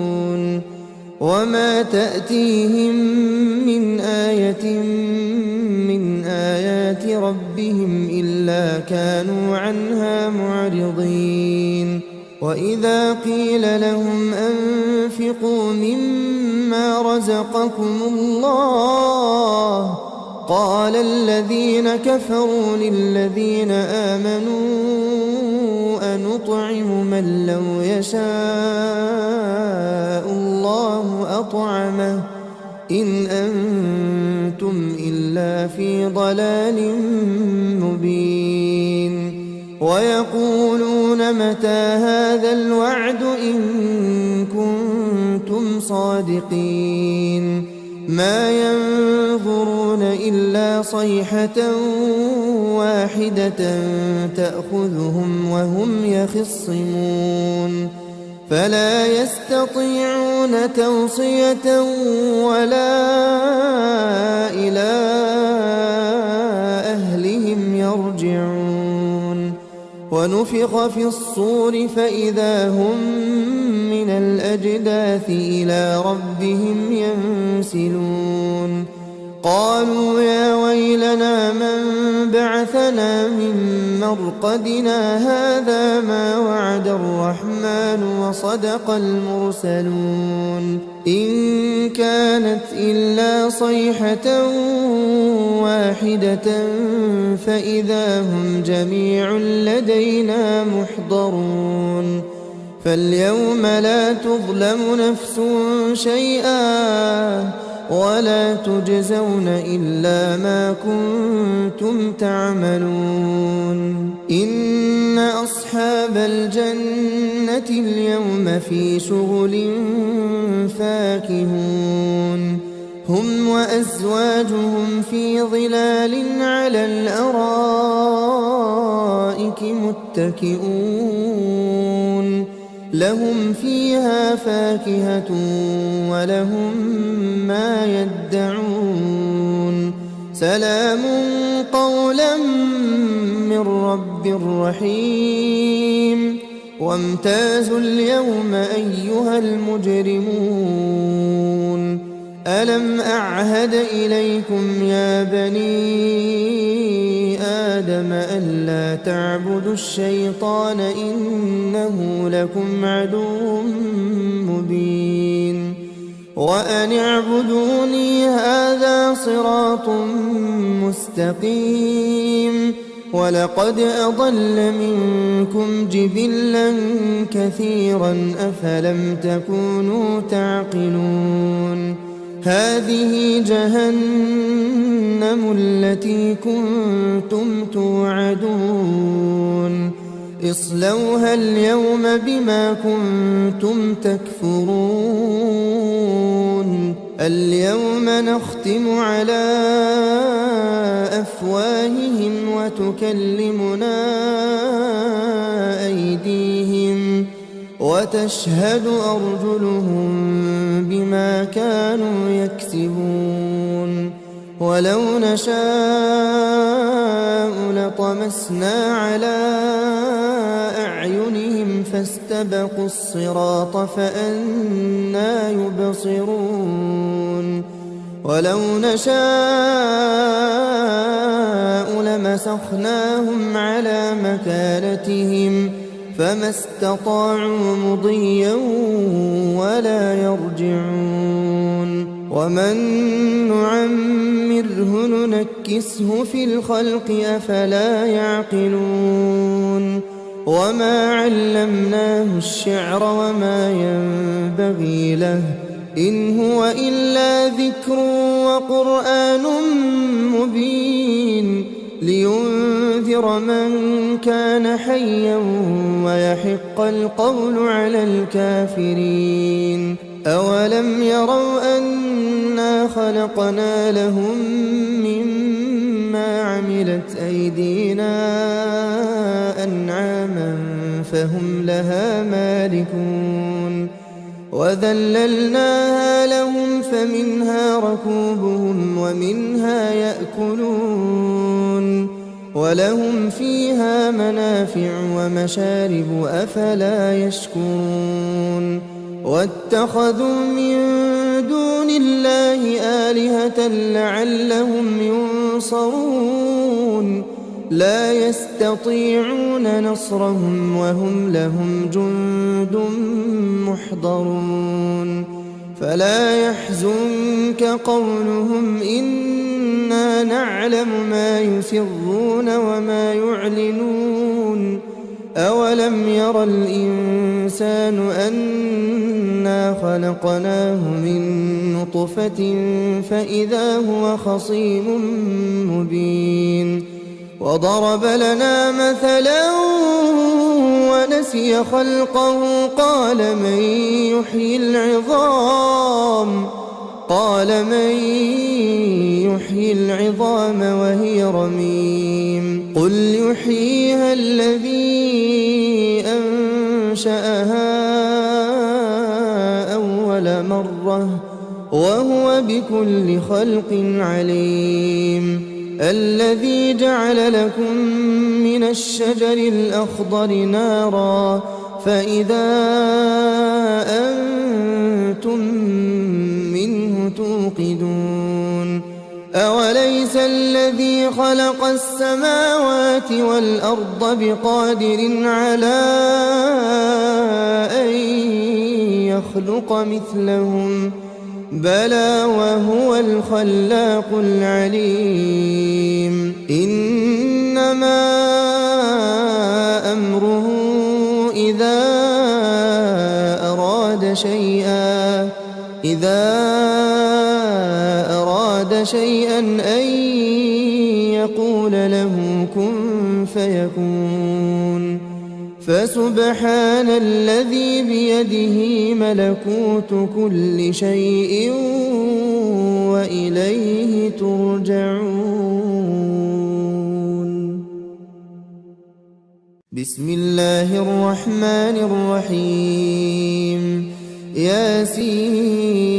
وما تأتيهم من آية من آيات ربهم إلا كانوا عنها معرضين وإذا قيل لهم أنفقوا مما رزقكم الله قال الذين كفروا للذين آمنوا أنطعم من لو يشاء الله أطعمه إن أنتم إلا في ضلال مبين ويقولون متى هذا الوعد إن كنتم صادقين ما ينظرون إلا صيحة واحدة تأخذهم وهم يخصمون فلا يستطيعون توصية ولا إلى أهلهم يرجعون ونفخ في الصور فإذا هم من الأجداث إلى ربهم ينسلون قالوا يا ويلنا من بعثنا من مرقدنا هذا ما وعد الرحمن وصدق المرسلون إن كانت إلا صيحة واحدة فإذا هم جميع لدينا محضرون فاليوم لا تظلم نفس شيئا ولا تجزون إلا ما كنتم تعملون إن أصحاب الجنة اليوم في شغل فاكهون هم وأزواجهم في ظلال على الأرائك متكئون لهم فيها فاكهة ولهم ما يدعون سلام قولا من رب رحيم وامتازوا اليوم أيها المجرمون ألم أعهد إليكم يا بني آدم ألا تعبدوا الشيطان إنه لكم عدو مبين وأن اعبدوني هذا صراط مستقيم ولقد أضل منكم جبلا كثيرا أفلم تكونوا تعقلون هذه جهنم التي كنتم توعدون اصلوها اليوم بما كنتم تكفرون اليوم نختم على أفواههم وتكلمنا أيديهم وتشهد أرجلهم بما كانوا يكسبون ولو نشاء لطمسنا على أعينهم فاستبقوا الصراط فأنى يبصرون ولو نشاء لمسخناهم على مكانتهم فما استطاعوا مضيا ولا يرجعون ومن نعمره ننكسه في الخلق أفلا يعقلون وما علمناه الشعر وما ينبغي له إن هو إلا ذكر وقرآن مبين لينذر من كان حيا ويحق القول على الكافرين أولم يروا أنا خلقنا لهم مما عملت أيدينا أنعاما فهم لها مالكون وذللناها لهم فمنها ركوبهم ومنها يأكلون ولهم فيها منافع ومشارب أفلا يشكرون واتخذوا من دون الله آلهة لعلهم ينصرون لا يستطيعون نصرهم وهم لهم جند محضرون فلا يحزنك قولهم إنا نعلم ما يسرون وما يعلنون أولم ير الإنسان أنا خلقناه من نطفة فإذا هو خصيم مبين وضرب لنا مثلا ونسي خلقه قال من يحيي العظام وهي رميم قل يحييها الذي أنشأها أول مرة وهو بكل خلق عليم الذي جعل لكم من الشجر الأخضر نارا فإذا أنتم منه توقدون أوليس الذي خلق السماوات والأرض بقادر على أن يخلق مثلهم بلى وهو الخلاق العليم إنما أمره إذا أراد شيئا أن يقول له كن فيكون فسبحان الذي بيده ملكوت كل شيء وإليه ترجعون. بسم الله الرحمن الرحيم ياسين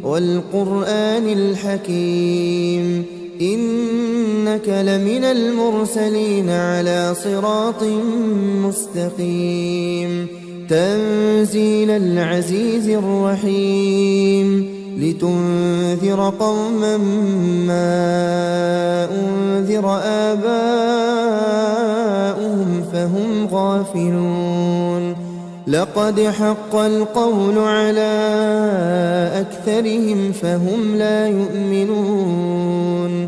والقرآن الحكيم إنك لمن المرسلين على صراط مستقيم تنزيل العزيز الرحيم لتنذر قوما ما أنذر آباؤهم فهم غافلون لقد حق القول على أكثرهم فهم لا يؤمنون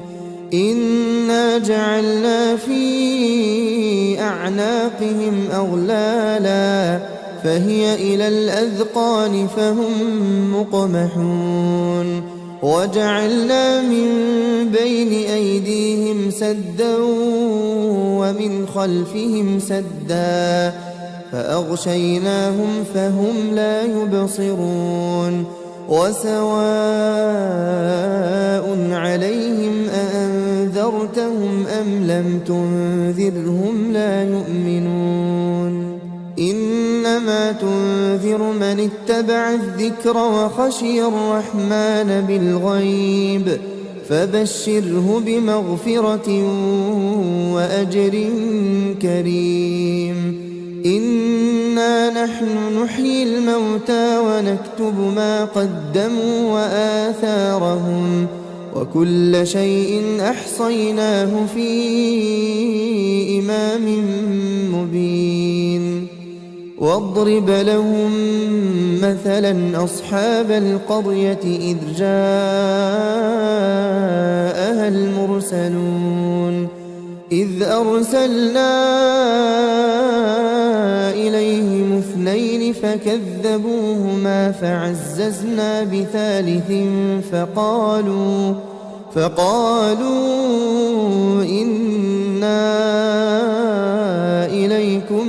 إنا جعلنا في أعناقهم أغلالا فهي إلى الأذقان فهم مقمحون وجعلنا من بين أيديهم سدا ومن خلفهم سدا فأغشيناهم فهم لا يبصرون وسواء عليهم أأنذرتهم أم لم تنذرهم لا يؤمنون إنما تنذر من اتبع الذكر وخشي الرحمن بالغيب فبشره بمغفرة وأجر كريم إنا نحن نحيي الموتى ونكتب ما قدموا وآثارهم وكل شيء أحصيناه في إمام مبين واضرب لهم مثلا أصحاب القرية إذ جاءها المرسلون إذ أرسلنا إليهم اثنين فكذبوهما فعززنا بثالث فقالوا إنا إليكم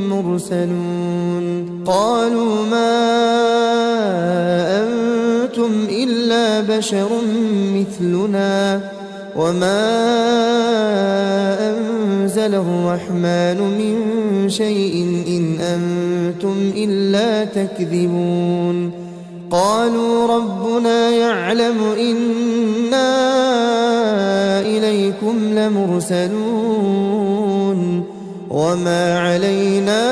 مرسلون قالوا ما أنتم إلا بشر مثلنا وما أنزل الرحمن من شيء إن أنتم إلا تكذبون قالوا ربنا يعلم إنا إليكم لمرسلون وما علينا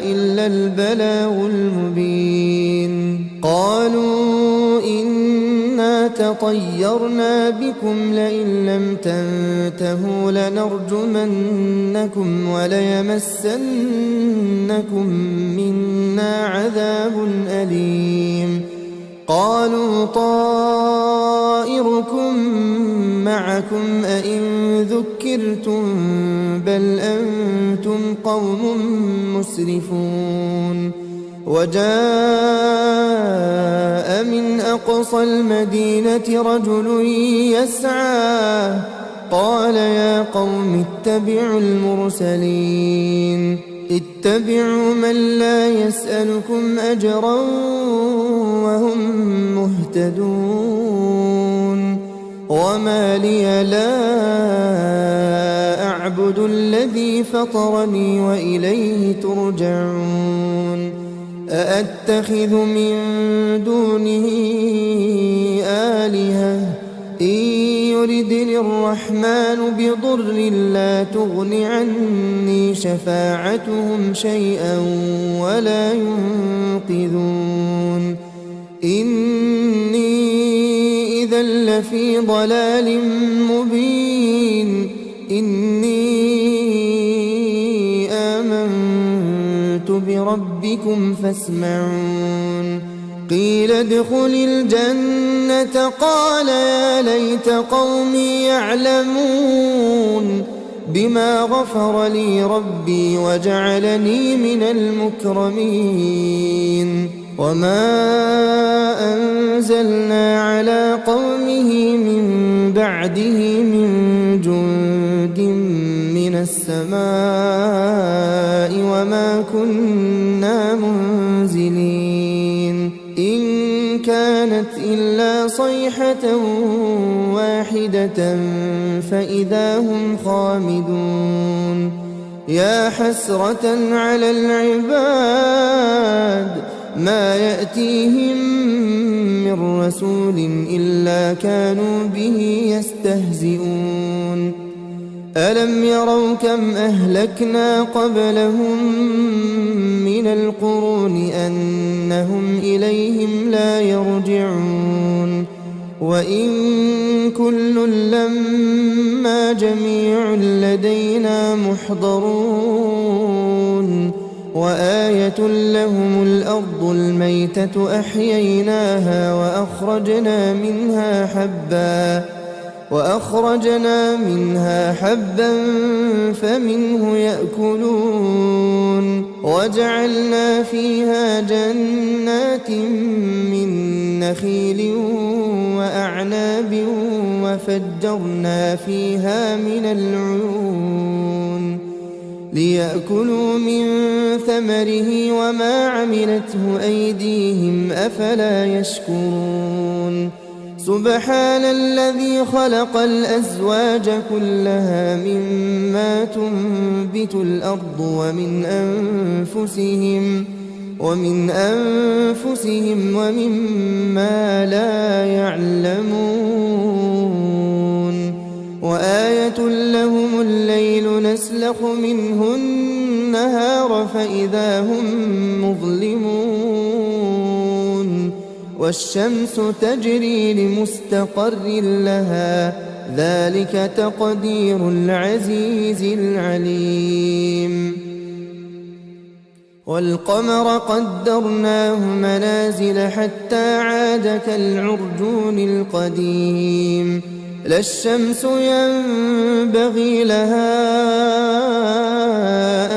إلا البلاغ المبين قالوا إنا تطيرنا بكم لئن لم تنتهوا لنرجمنكم وليمسنكم منا عذاب أليم قالوا طائركم معكم أئن ذكرتم بل أنتم قوم مسرفون وجاء من أقصى المدينة رجل يسعى قال يا قوم اتبعوا المرسلين اتبعوا من لا يسألكم أجرا وهم مهتدون وما لي لا أعبد الذي فطرني وإليه ترجعون أأتخذ من دونه آلهة إن يردني الرحمن بضر لا تغن عني شفاعتهم شيئا ولا ينقذون إني إذا لفي ضلال مبين إني آمنت بربكم فاسمعون قيل ادخل الجنة قال يا ليت قومي يعلمون بما غفر لي ربي وجعلني من المكرمين وما أنزلنا على قومه من بعده من جند من السماء وما كنا منزلين إن كانت إلا صيحة واحدة فإذا هم خامدون يا حسرة على العباد ما يأتيهم من رسول إلا كانوا به يستهزئون ألم يروا كم أهلكنا قبلهم من القرون أنهم إليهم لا يرجعون وإن كل لما جميع لدينا محضرون وآية لهم الأرض الميتة أحييناها وأخرجنا منها حبا فمنه يأكلون وجعلنا فيها جنات من نخيل وأعناب وفجرنا فيها من العيون ليأكلوا من ثمره وما عملته أيديهم أفلا يشكرون سبحان الذي خلق الأزواج كلها مما تنبت الأرض ومن أنفسهم ومما لا يعلمون وآية لهم الليل نسلخ منه النهار فإذا هم مظلمون والشمس تجري لمستقر لها ذلك تقدير العزيز العليم والقمر قدرناه منازل حتى عاد كالعرجون القديم لا الشمس ينبغي لها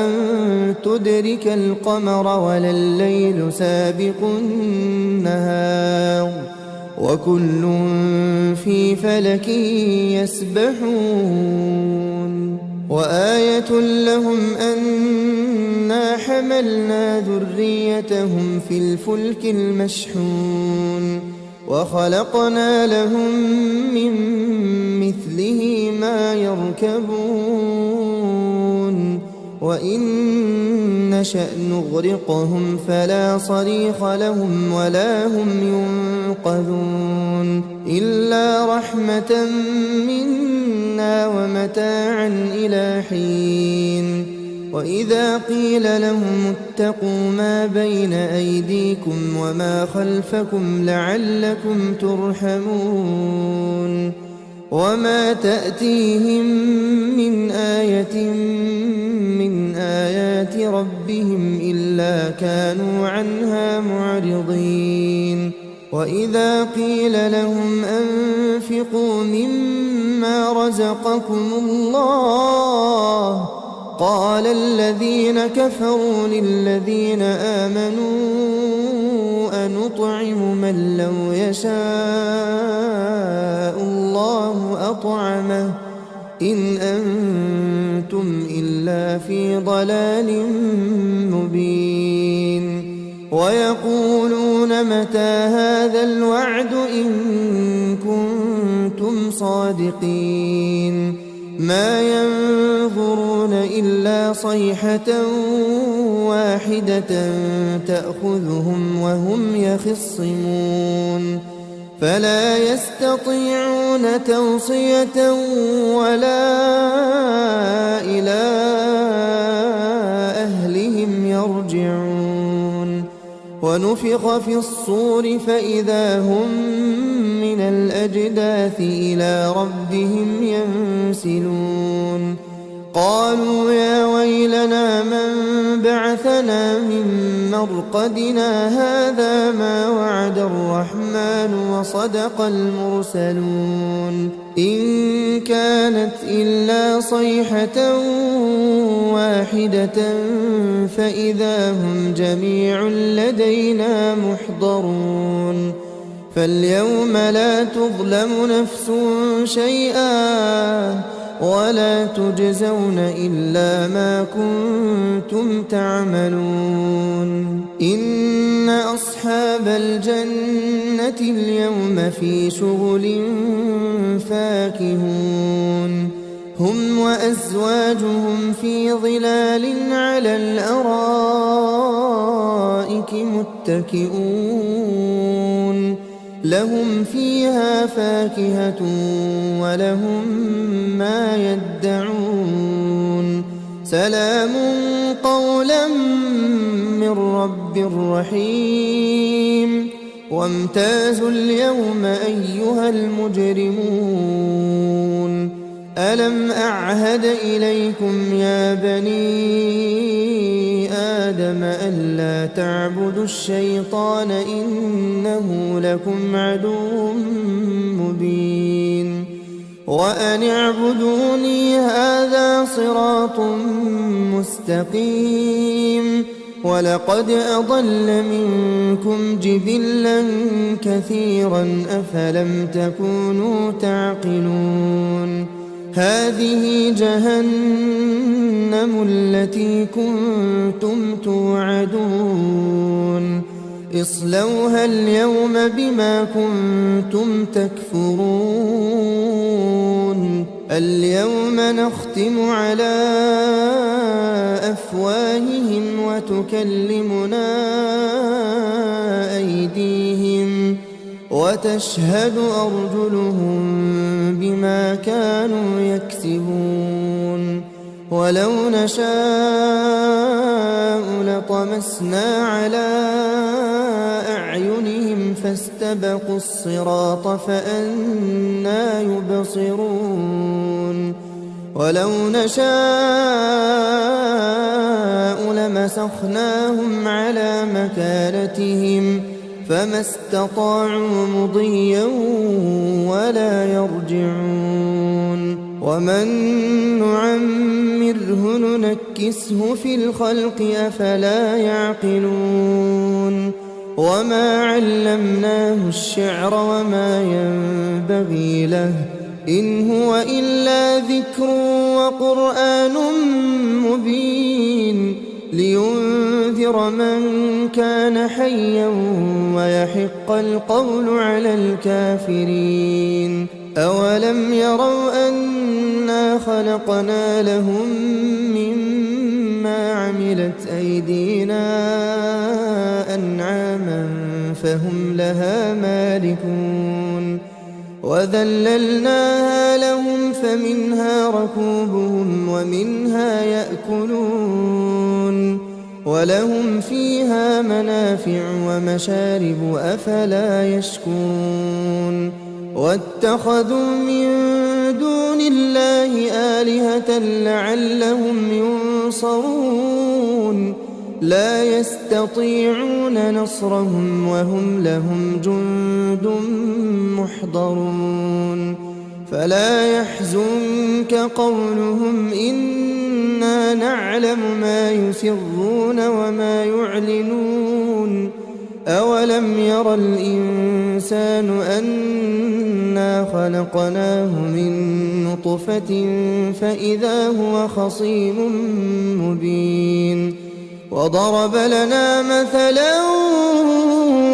أن تدرك القمر ولا الليل سابق النهار وكل في فلك يسبحون وآية لهم أنا حملنا ذريتهم في الفلك المشحون وخلقنا لهم من مثله ما يركبون وإن نشأ نغرقهم فلا صريخ لهم ولا هم ينقذون إلا رحمة منا ومتاعا إلى حين وإذا قيل لهم اتقوا ما بين أيديكم وما خلفكم لعلكم ترحمون وما تأتيهم من آية من آيات ربهم إلا كانوا عنها معرضين وإذا قيل لهم أنفقوا مما رزقكم الله قال الذين كفروا للذين آمنوا أنطعم من لو يشاء الله أطعمه إن أنتم إلا في ضلال مبين ويقولون متى هذا الوعد إن كنتم صادقين ما ينظرون إلا صيحة واحدة تأخذهم وهم يخصمون فلا يستطيعون توصية ولا إلى أهلهم يرجعون ونفخ في الصور فإذا هم من الأجداث إلى ربهم ينسلون قالوا يا ويلنا من بعثنا من مرقدنا هذا ما وعد الرحمن وصدق المرسلون إن كانت إلا صيحة واحدة فإذا هم جميع لدينا محضرون فاليوم لا تظلم نفس شيئا ولا تجزون إلا ما كنتم تعملون إن أصحاب الجنة اليوم في شغل فاكهون هم وأزواجهم في ظلال على الأرائك متكئون لهم فيها فاكهة ولهم ما يدعون سلام قولا من رب رحيم وامتازوا اليوم أيها المجرمون ألم أعهد إليكم يا بني آدم ألا تعبدوا الشيطان إنه لكم عدو مبين وأن اعبدوني هذا صراط مستقيم ولقد أضل منكم جبلا كثيرا أفلم تكونوا تعقلون هذه جهنم التي كنتم توعدون اصلوها اليوم بما كنتم تكفرون اليوم نختم على أفواههم وتكلمنا أيديهم وتشهد أرجلهم بما كانوا يكسبون ولو نشاء لطمسنا على أعينهم فاستبقوا الصراط فأنى يبصرون ولو نشاء لمسخناهم على مكانتهم فما استطاعوا مضيا ولا يرجعون ومن نعمره ننكسه في الخلق أفلا يعقلون وما علمناه الشعر وما ينبغي له إن هو إلا ذكر وقرآن مبين لينذر من كان حيا ويحق القول على الكافرين أولم يروا أنا خلقنا لهم مما عملت أيدينا أنعاما فهم لها مالكون وذللناها لهم فمنها ركوبهم ومنها يأكلون ولهم فيها منافع ومشارب أفلا يشكون واتخذوا من دون الله آلهة لعلهم ينصرون لا يستطيعون نصرهم وهم لهم جند محضرون فلا يحزنك قولهم إنا نعلم ما يسرون وما يعلنون أولم ير الإنسان أنا خلقناه من نطفة فإذا هو خصيم مبين وضرب لنا مثلا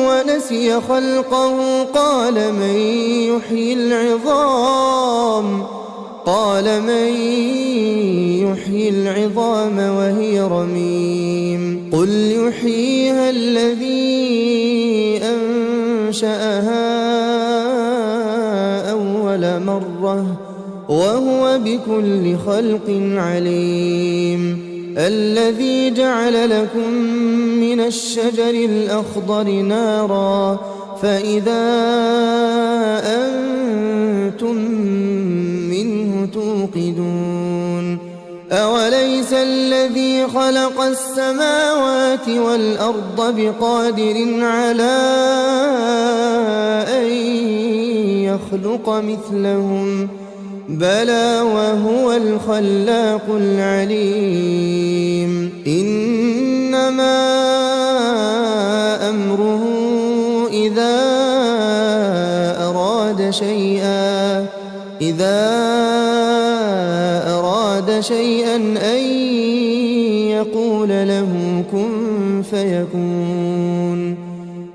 ونسي خلقه قال من يحيي العظام وهي رميم قل يحييها الذي أنشأها أول مرة وهو بكل خلق عليم الذي جعل لكم من الشجر الأخضر نارا فإذا أوليس الذي خلق السماوات والأرض بقادر على أن يخلق مثلهم بلى وهو الخلاق العليم إنما أمره إذا أراد شيئا أن يقول له كن فيكون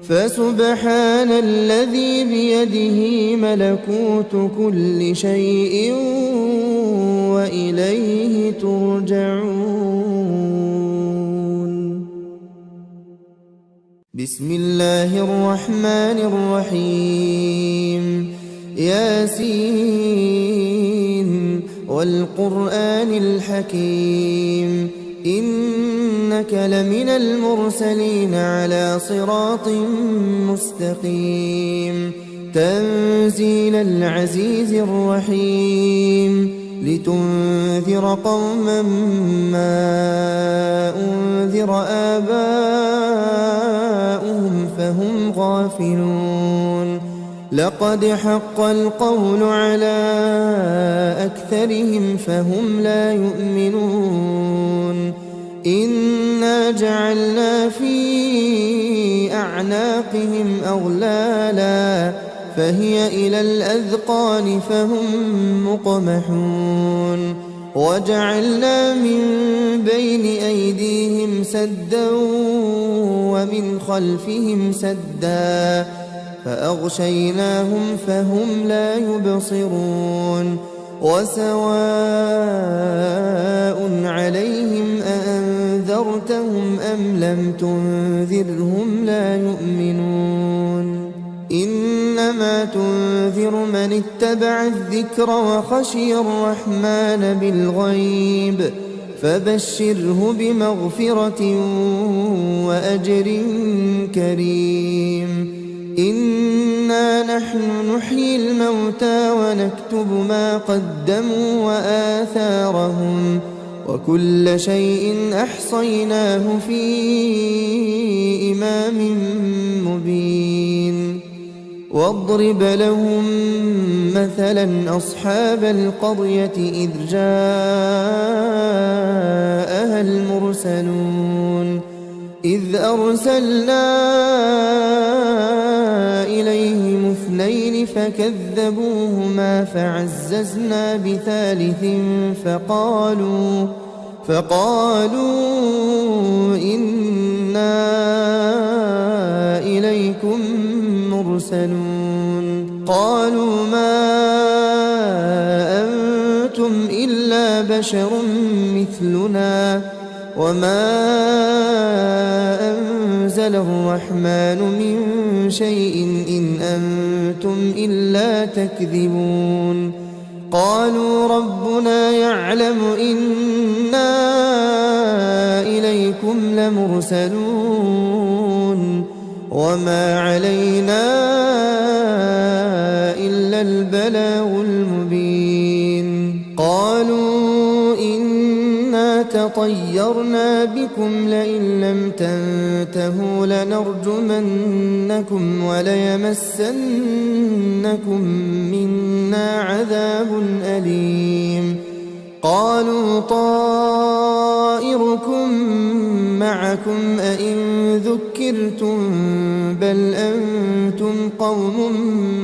فسبحان الذي بيده ملكوت كل شيء وإليه ترجعون. بسم الله الرحمن الرحيم ياسين والقرآن الحكيم إنك لمن المرسلين على صراط مستقيم تنزيل العزيز الرحيم لتنذر قوما ما أنذر آباؤهم فهم غافلون لقد حق القول على أكثرهم فهم لا يؤمنون إنا جعلنا في أعناقهم أغلالا فهي إلى الأذقان فهم مقمحون وجعلنا من بين أيديهم سدا ومن خلفهم سدا فأغشيناهم فهم لا يبصرون وسواء عليهم أأنذرتهم أم لم تنذرهم لا يؤمنون إنما تنذر من اتبع الذكر وخشي الرحمن بالغيب فبشره بمغفرة وأجر كريم إنا نحن نحيي الموتى ونكتب ما قدموا وآثارهم وكل شيء أحصيناه في إمام مبين واضرب لهم مثلا أصحاب القرية إذ جاءها المرسلون إذ أرسلنا إليهم اثنين فكذبوهما فعززنا بثالث فقالوا إنا إليكم مرسلون قالوا ما أنتم إلا بشر مثلنا وما أنزل الرحمن من شيء إن أنتم إلا تكذبون قالوا ربنا يعلم إنا إليكم لمرسلون وما علينا إلا البلاغ المبين قالوا إنا تطيرنا بكم لئن لم تنتهوا لنرجمنكم وليمسنكم منا عذاب أليم قالوا طائركم معكم أئن ذكرتم بل أنتم قوم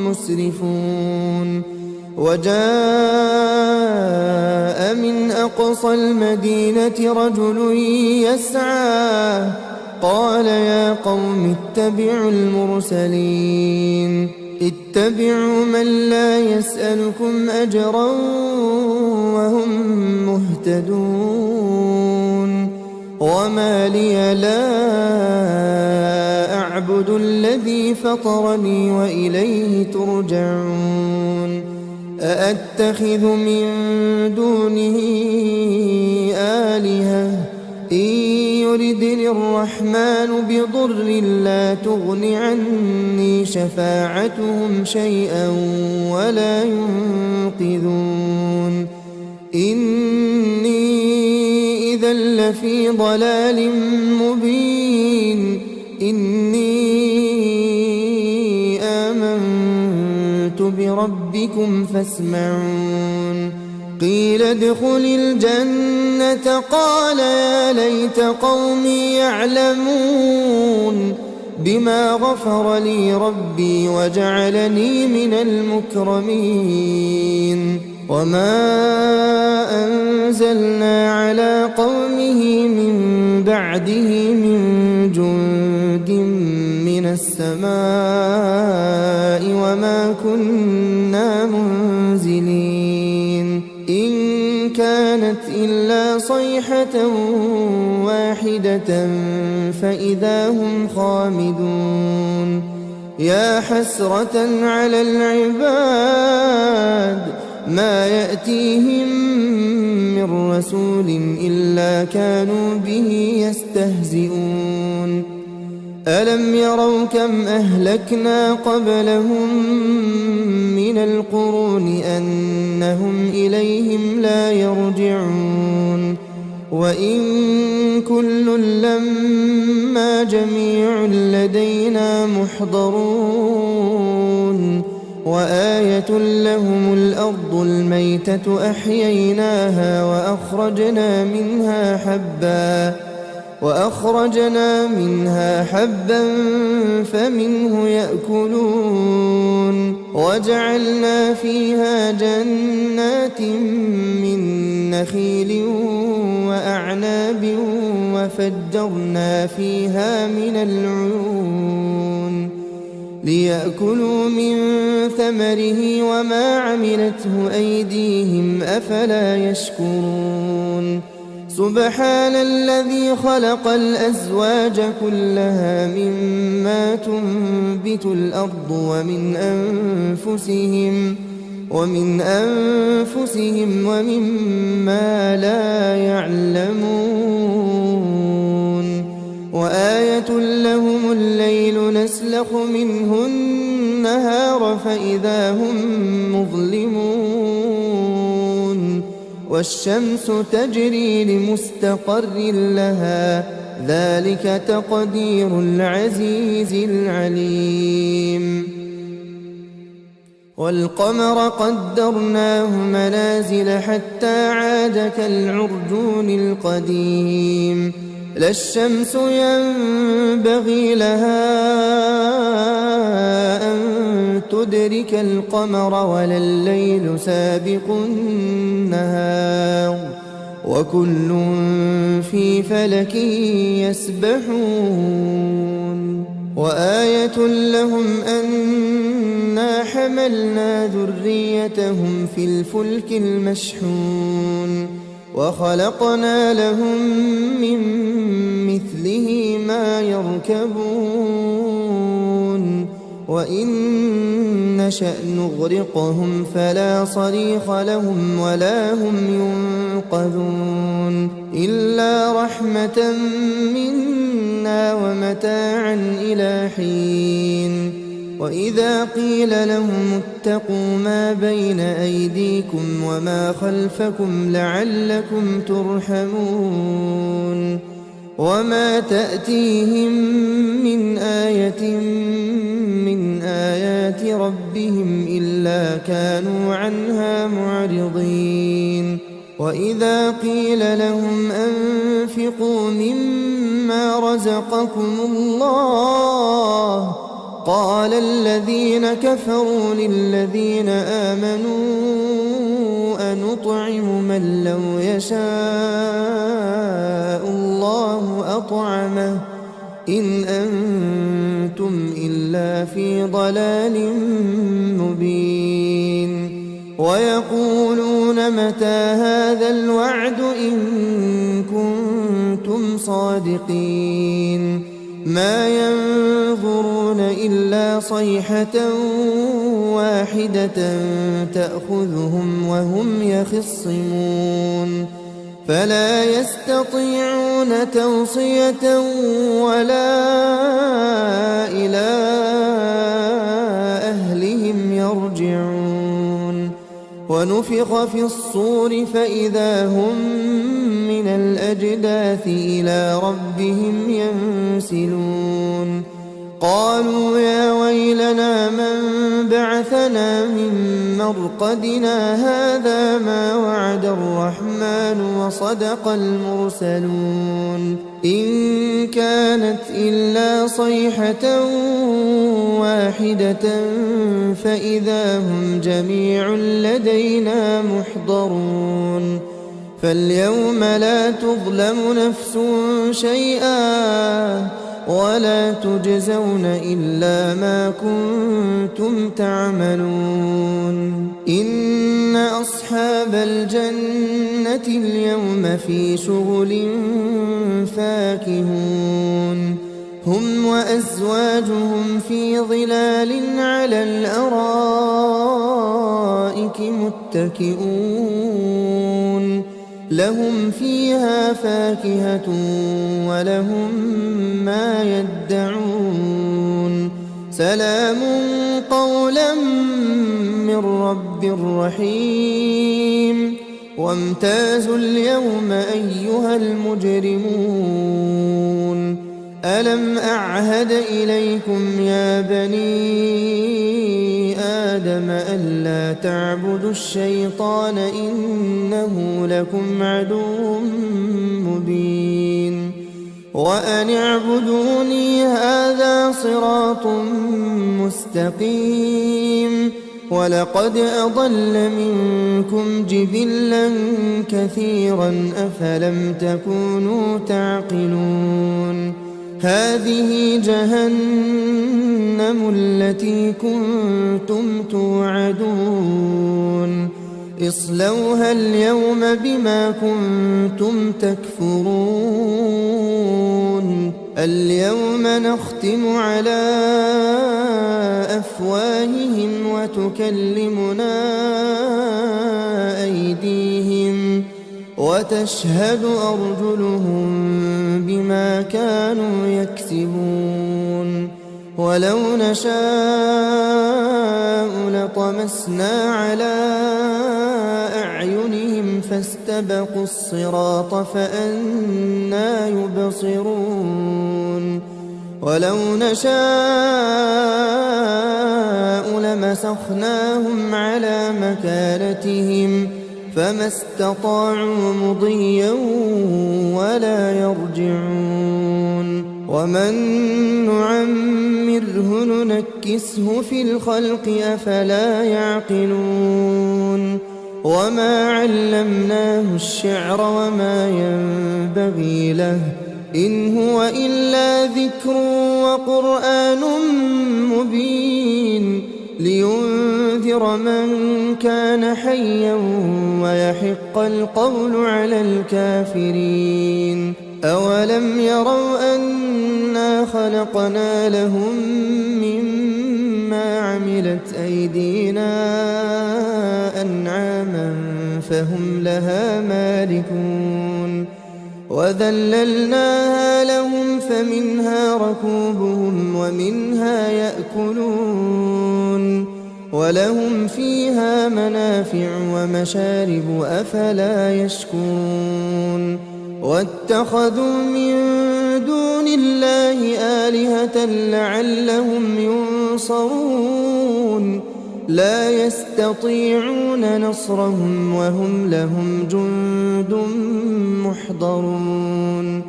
مسرفون وجاء من أقصى المدينة رجل يسعى قال يا قوم اتبعوا المرسلين اتبعوا من لا يسألكم أجرا وهم مهتدون وما لي لا أعبد الذي فطرني وإليه ترجعون أأتخذ من دونه آلهة إن يردني الرحمن بضر لا تغن عني شفاعتهم شيئا ولا ينقذون إني لفي ضلال مبين إني آمنت بربكم فاسمعون قيل ادخل الجنة قال يا ليت قومي يعلمون بما غفر لي ربي وجعلني من المكرمين وما أنزلنا على قومه من بعده من جند من السماء وما كنا منزلين إن كانت إلا صيحة واحدة فإذا هم خامدون يا حسرة على العباد ما يأتيهم من رسول إلا كانوا به يستهزئون ألم يروا كم أهلكنا قبلهم من القرون أنهم إليهم لا يرجعون وإن كل لما جميع لدينا محضرون وآية لهم الأرض الميتة أحييناها وأخرجنا منها حبا فمنه يأكلون وجعلنا فيها جنات من نخيل وأعناب وفجرنا فيها من العيون ليأكلوا من ثمره وما عملته أيديهم أفلا يشكرون سبحان الذي خلق الأزواج كلها مما تنبت الأرض ومن أنفسهم ومما لا يعلمون وآية لهم الليل نسلخ منه النهار فإذا هم مظلمون والشمس تجري لمستقر لها ذلك تقدير العزيز العليم والقمر قدرناه منازل حتى عاد كالعرجون القديم لا الشمس ينبغي لها أن تدرك القمر ولا الليل سابق النهار وكل في فلك يسبحون وآية لهم أنا حملنا ذريتهم في الفلك المشحون وخلقنا لهم من مثله ما يركبون وإن نشأ نغرقهم فلا صريخ لهم ولا هم ينقذون إلا رحمة منا ومتاعا إلى حين وإذا قيل لهم اتقوا ما بين أيديكم وما خلفكم لعلكم ترحمون وما تأتيهم من آية من آيات ربهم إلا كانوا عنها معرضين وإذا قيل لهم أنفقوا مما رزقكم الله قال الذين كفروا للذين آمنوا أنطعم من لو يشاء الله أطعمه إن أنتم إلا في ضلال مبين ويقولون متى هذا الوعد إن كنتم صادقين ما ينظرون إلا صيحة واحدة تأخذهم وهم يخصمون فلا يستطيعون توصية ولا إلى أهلهم يرجعون ونفخ في الصور فإذا هم من الأجداث إلى ربهم ينسلون قالوا يا ويلنا من بعثنا من مرقدنا هذا ما وعد الرحمن وصدق المرسلون إن كانت إلا صيحة واحدة فإذا هم جميع لدينا محضرون فاليوم لا تظلم نفس شيئا ولا تجزون إلا ما كنتم تعملون إن أصحاب الجنة اليوم في شغل فاكهون هم وأزواجهم في ظلال على الأرائك متكئون لهم فيها فاكهة ولهم ما يدعون سلام قولا من رب رحيم وامتازوا اليوم أيها المجرمون ألم أعهد إليكم يا بني آدم ألا تعبدوا الشيطان إنه لكم عدو مبين وأن اعبدوني هذا صراط مستقيم ولقد أضل منكم جبلا كثيرا أفلم تكونوا تعقلون هذه جهنم التي كنتم توعدون اصلوها اليوم بما كنتم تكفرون اليوم نختم على أفواههم وتكلمنا أيديهم وتشهد أرجلهم بما كانوا يكسبون ولو نشاء لطمسنا على أعينهم فاستبقوا الصراط فأنى يبصرون ولو نشاء لمسخناهم على مكانتهم فما استطاعوا مضيا ولا يرجعون ومن نعمره ننكسه في الخلق أفلا يعقلون وما علمناه الشعر وما ينبغي له إن هو إلا ذكر وقرآن مبين لينذر من كان حيا ويحق القول على الكافرين أولم يروا أنا خلقنا لهم مما عملت أيدينا أنعاما فهم لها مالكون وذللناها لهم فمنها ركوبهم ومنها يأكلون ولهم فيها منافع ومشارب أفلا يشكرون واتخذوا من دون الله آلهة لعلهم ينصرون لا يستطيعون نصرهم وهم لهم جند محضرون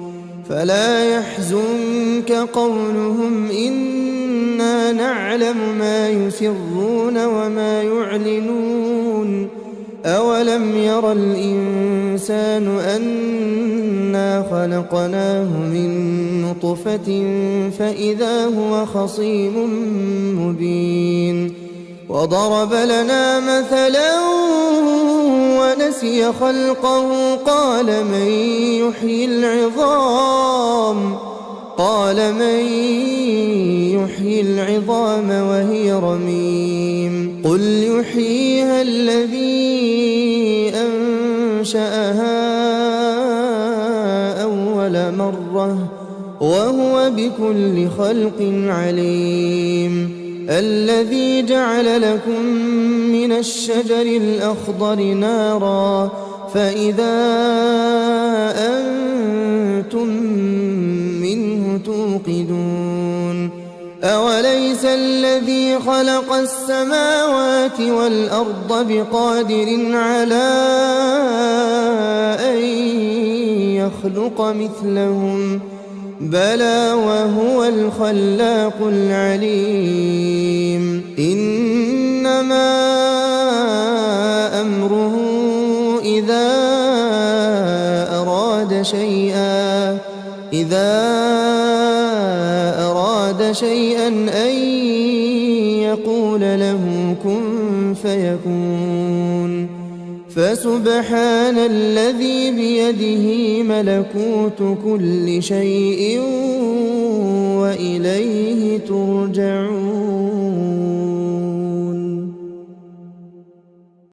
فلا يحزنك قولهم إنا نعلم ما يسرون وما يعلنون أولم ير الإنسان أنا خلقناه من نطفة فإذا هو خصيم مبين وضرب لنا مثلا ونسي خلقه قال من يحيي العظام وهي رميم قل يحييها الذي أنشأها أول مرة وهو بكل خلق عليم الذي جعل لكم من الشجر الأخضر نارا فإذا أنتم منه توقدون أوليس الذي خلق السماوات والأرض بقادر على أن يخلق مثلهم بلى وهو الخلاق العليم إنما أمره إذا أراد شيئا أن يقول له كن فيكون فسبحان الذي بيده ملكوت كل شيء وإليه ترجعون